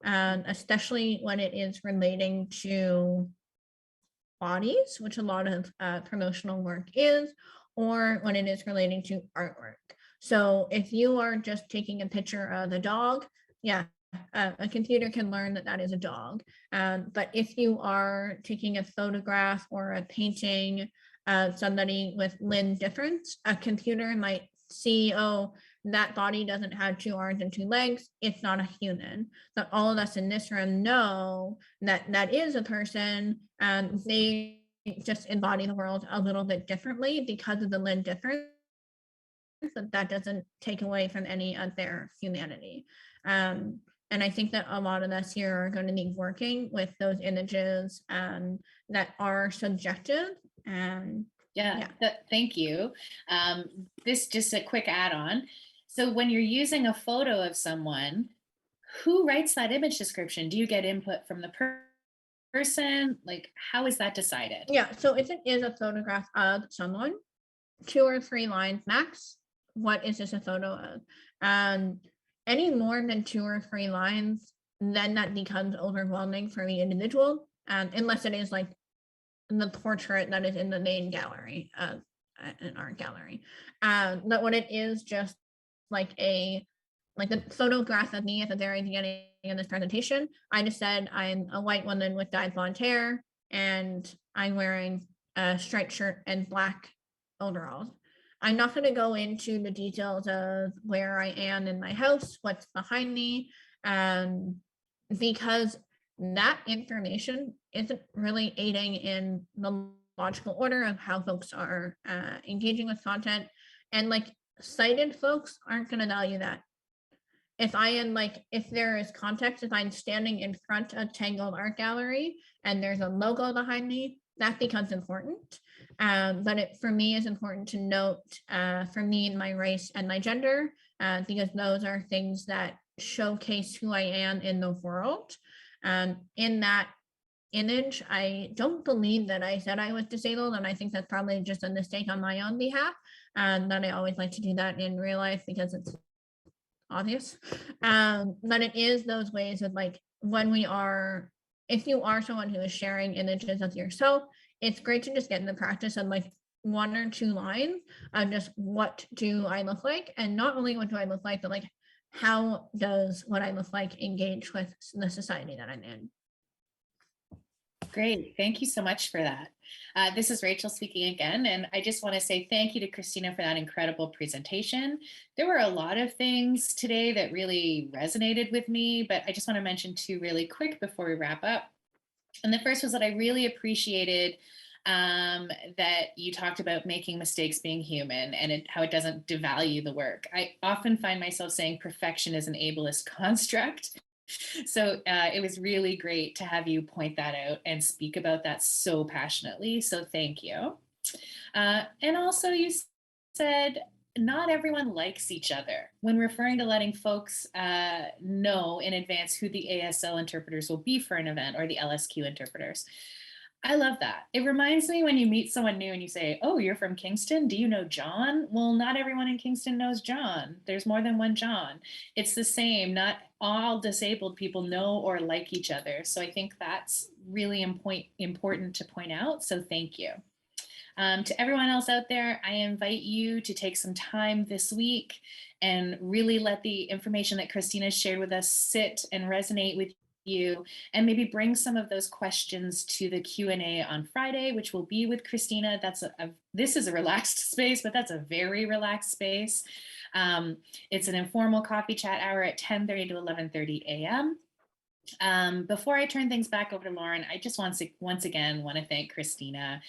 especially when it is relating to bodies, which a lot of promotional work is, or when it is relating to artwork. So if you are just taking a picture of a dog, yeah, a computer can learn that that is a dog. But if you are taking a photograph or a painting of somebody with limb difference, a computer might see, oh, that body doesn't have 2 arms and 2 legs, it's not a human. But all of us in this room know that that is a person, and they just embody the world a little bit differently because of the limb difference. That doesn't take away from any of their humanity. And I think that a lot of us here are going to be working with those images that are subjective. Yeah. Thank you. This just a quick add-on. So when you're using a photo of someone, who writes that image description? Do you get input from the person? Like, how is that decided? Yeah, so if it is a photograph of someone, 2 or 3 lines max. What is this a photo of? Any more than 2 or 3 lines, then that becomes overwhelming for the individual, unless it is like the portrait that is in the main gallery of an art gallery. But when it is just like the photograph of me at the very beginning of this presentation, I just said I'm a white woman with dyed blonde hair and I'm wearing a striped shirt and black overalls. I'm not going to go into the details of where I am in my house, what's behind me, because that information isn't really aiding in the logical order of how folks are engaging with content. And like sighted folks aren't going to value that. If I am if there is context, if I'm standing in front of Tangled Art Gallery and there's a logo behind me, that becomes important. But it, for me, is important to note, for me, my race and my gender, because those are things that showcase who I am in the world. In that image, I don't believe that I said I was disabled, and I think that's probably just a mistake on my own behalf. That I always like to do that in real life because it's obvious. But it is those ways of when we are, if you are someone who is sharing images of yourself, it's great to just get in the practice of 1 or 2 lines of just what do I look like, and not only what do I look like, but how does what I look like engage with the society that I'm in. Great. Thank you so much for that. This is Rachel speaking again, and I just want to say thank you to Christina for that incredible presentation. There were a lot of things today that really resonated with me, but I just want to mention two really quick before we wrap up. And the first was that I really appreciated that you talked about making mistakes being human and how it doesn't devalue the work. I often find myself saying perfection is an ableist construct. So it was really great to have you point that out and speak about that so passionately. So thank you. And also you said not everyone likes each other when referring to letting folks know in advance who the ASL interpreters will be for an event or the LSQ interpreters. I love that. It reminds me when you meet someone new and you say, oh, you're from Kingston. Do you know John? Well, not everyone in Kingston knows John. There's more than one John. It's the same. Not all disabled people know or like each other. So I think that's really important to point out. So thank you. To everyone else out there, I invite you to take some time this week and really let the information that Kristina shared with us sit and resonate with you, and maybe bring some of those questions to the Q&A on Friday, which will be with Kristina. This is a relaxed space, but that's a very relaxed space. It's an informal coffee chat hour at 10:30 to 11:30 a.m. Before I turn things back over to Lauren, I just once again want to thank Kristina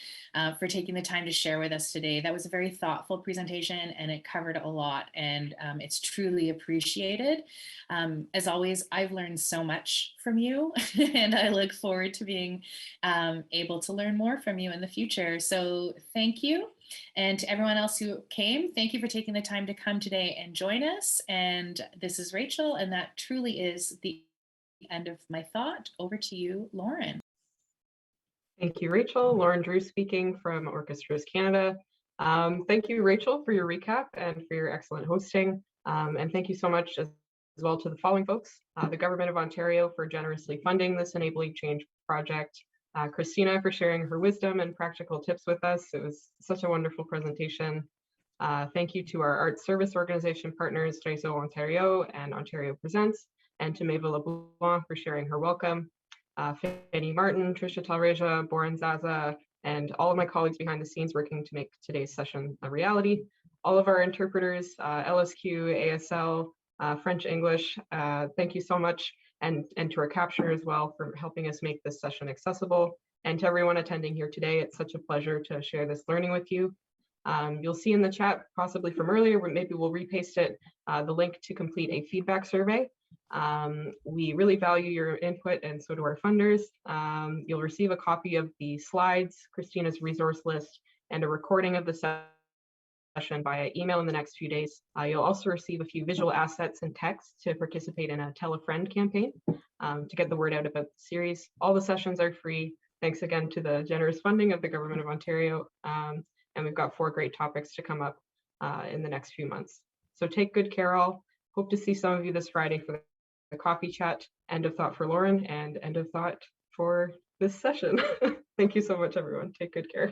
for taking the time to share with us today. That was a very thoughtful presentation and it covered a lot, and it's truly appreciated. As always, I've learned so much from you and I look forward to being able to learn more from you in the future. So thank you. And to everyone else who came, thank you for taking the time to come today and join us. And this is Rachel, and that truly is the end of my thought. Over to you, Lauren. Thank you, Rachel. Lauren Drew speaking from Orchestras Canada. Thank you, Rachel, for your recap and for your excellent hosting. And thank you so much as well to the following folks: the Government of Ontario for generously funding this Enabling Change project, Christina for sharing her wisdom and practical tips with us. It was such a wonderful presentation. Thank you to our arts service organization partners, Réseau Ontario and Ontario Presents, and to Maeva LeBlanc for sharing her welcome. Fanny Martin, Trisha Talreja, Boran Zaza, and all of my colleagues behind the scenes working to make today's session a reality. All of our interpreters, LSQ, ASL, French, English, thank you so much. And to our captioner as well for helping us make this session accessible. And to everyone attending here today, it's such a pleasure to share this learning with you. You'll see in the chat, possibly from earlier, maybe we'll repaste it, the link to complete a feedback survey. We really value your input, and so do our funders. You'll receive a copy of the slides, Christina's resource list, and a recording of the session via email in the next few days. You'll also receive a few visual assets and text to participate in a Tell a Friend campaign to get the word out about the series. All the sessions are free. Thanks again to the generous funding of the Government of Ontario. And we've got 4 great topics to come up in the next few months. So take good care all. Hope to see some of you this Friday for the coffee chat. End of thought for Lauren and end of thought for this session. Thank you so much, everyone. Take good care.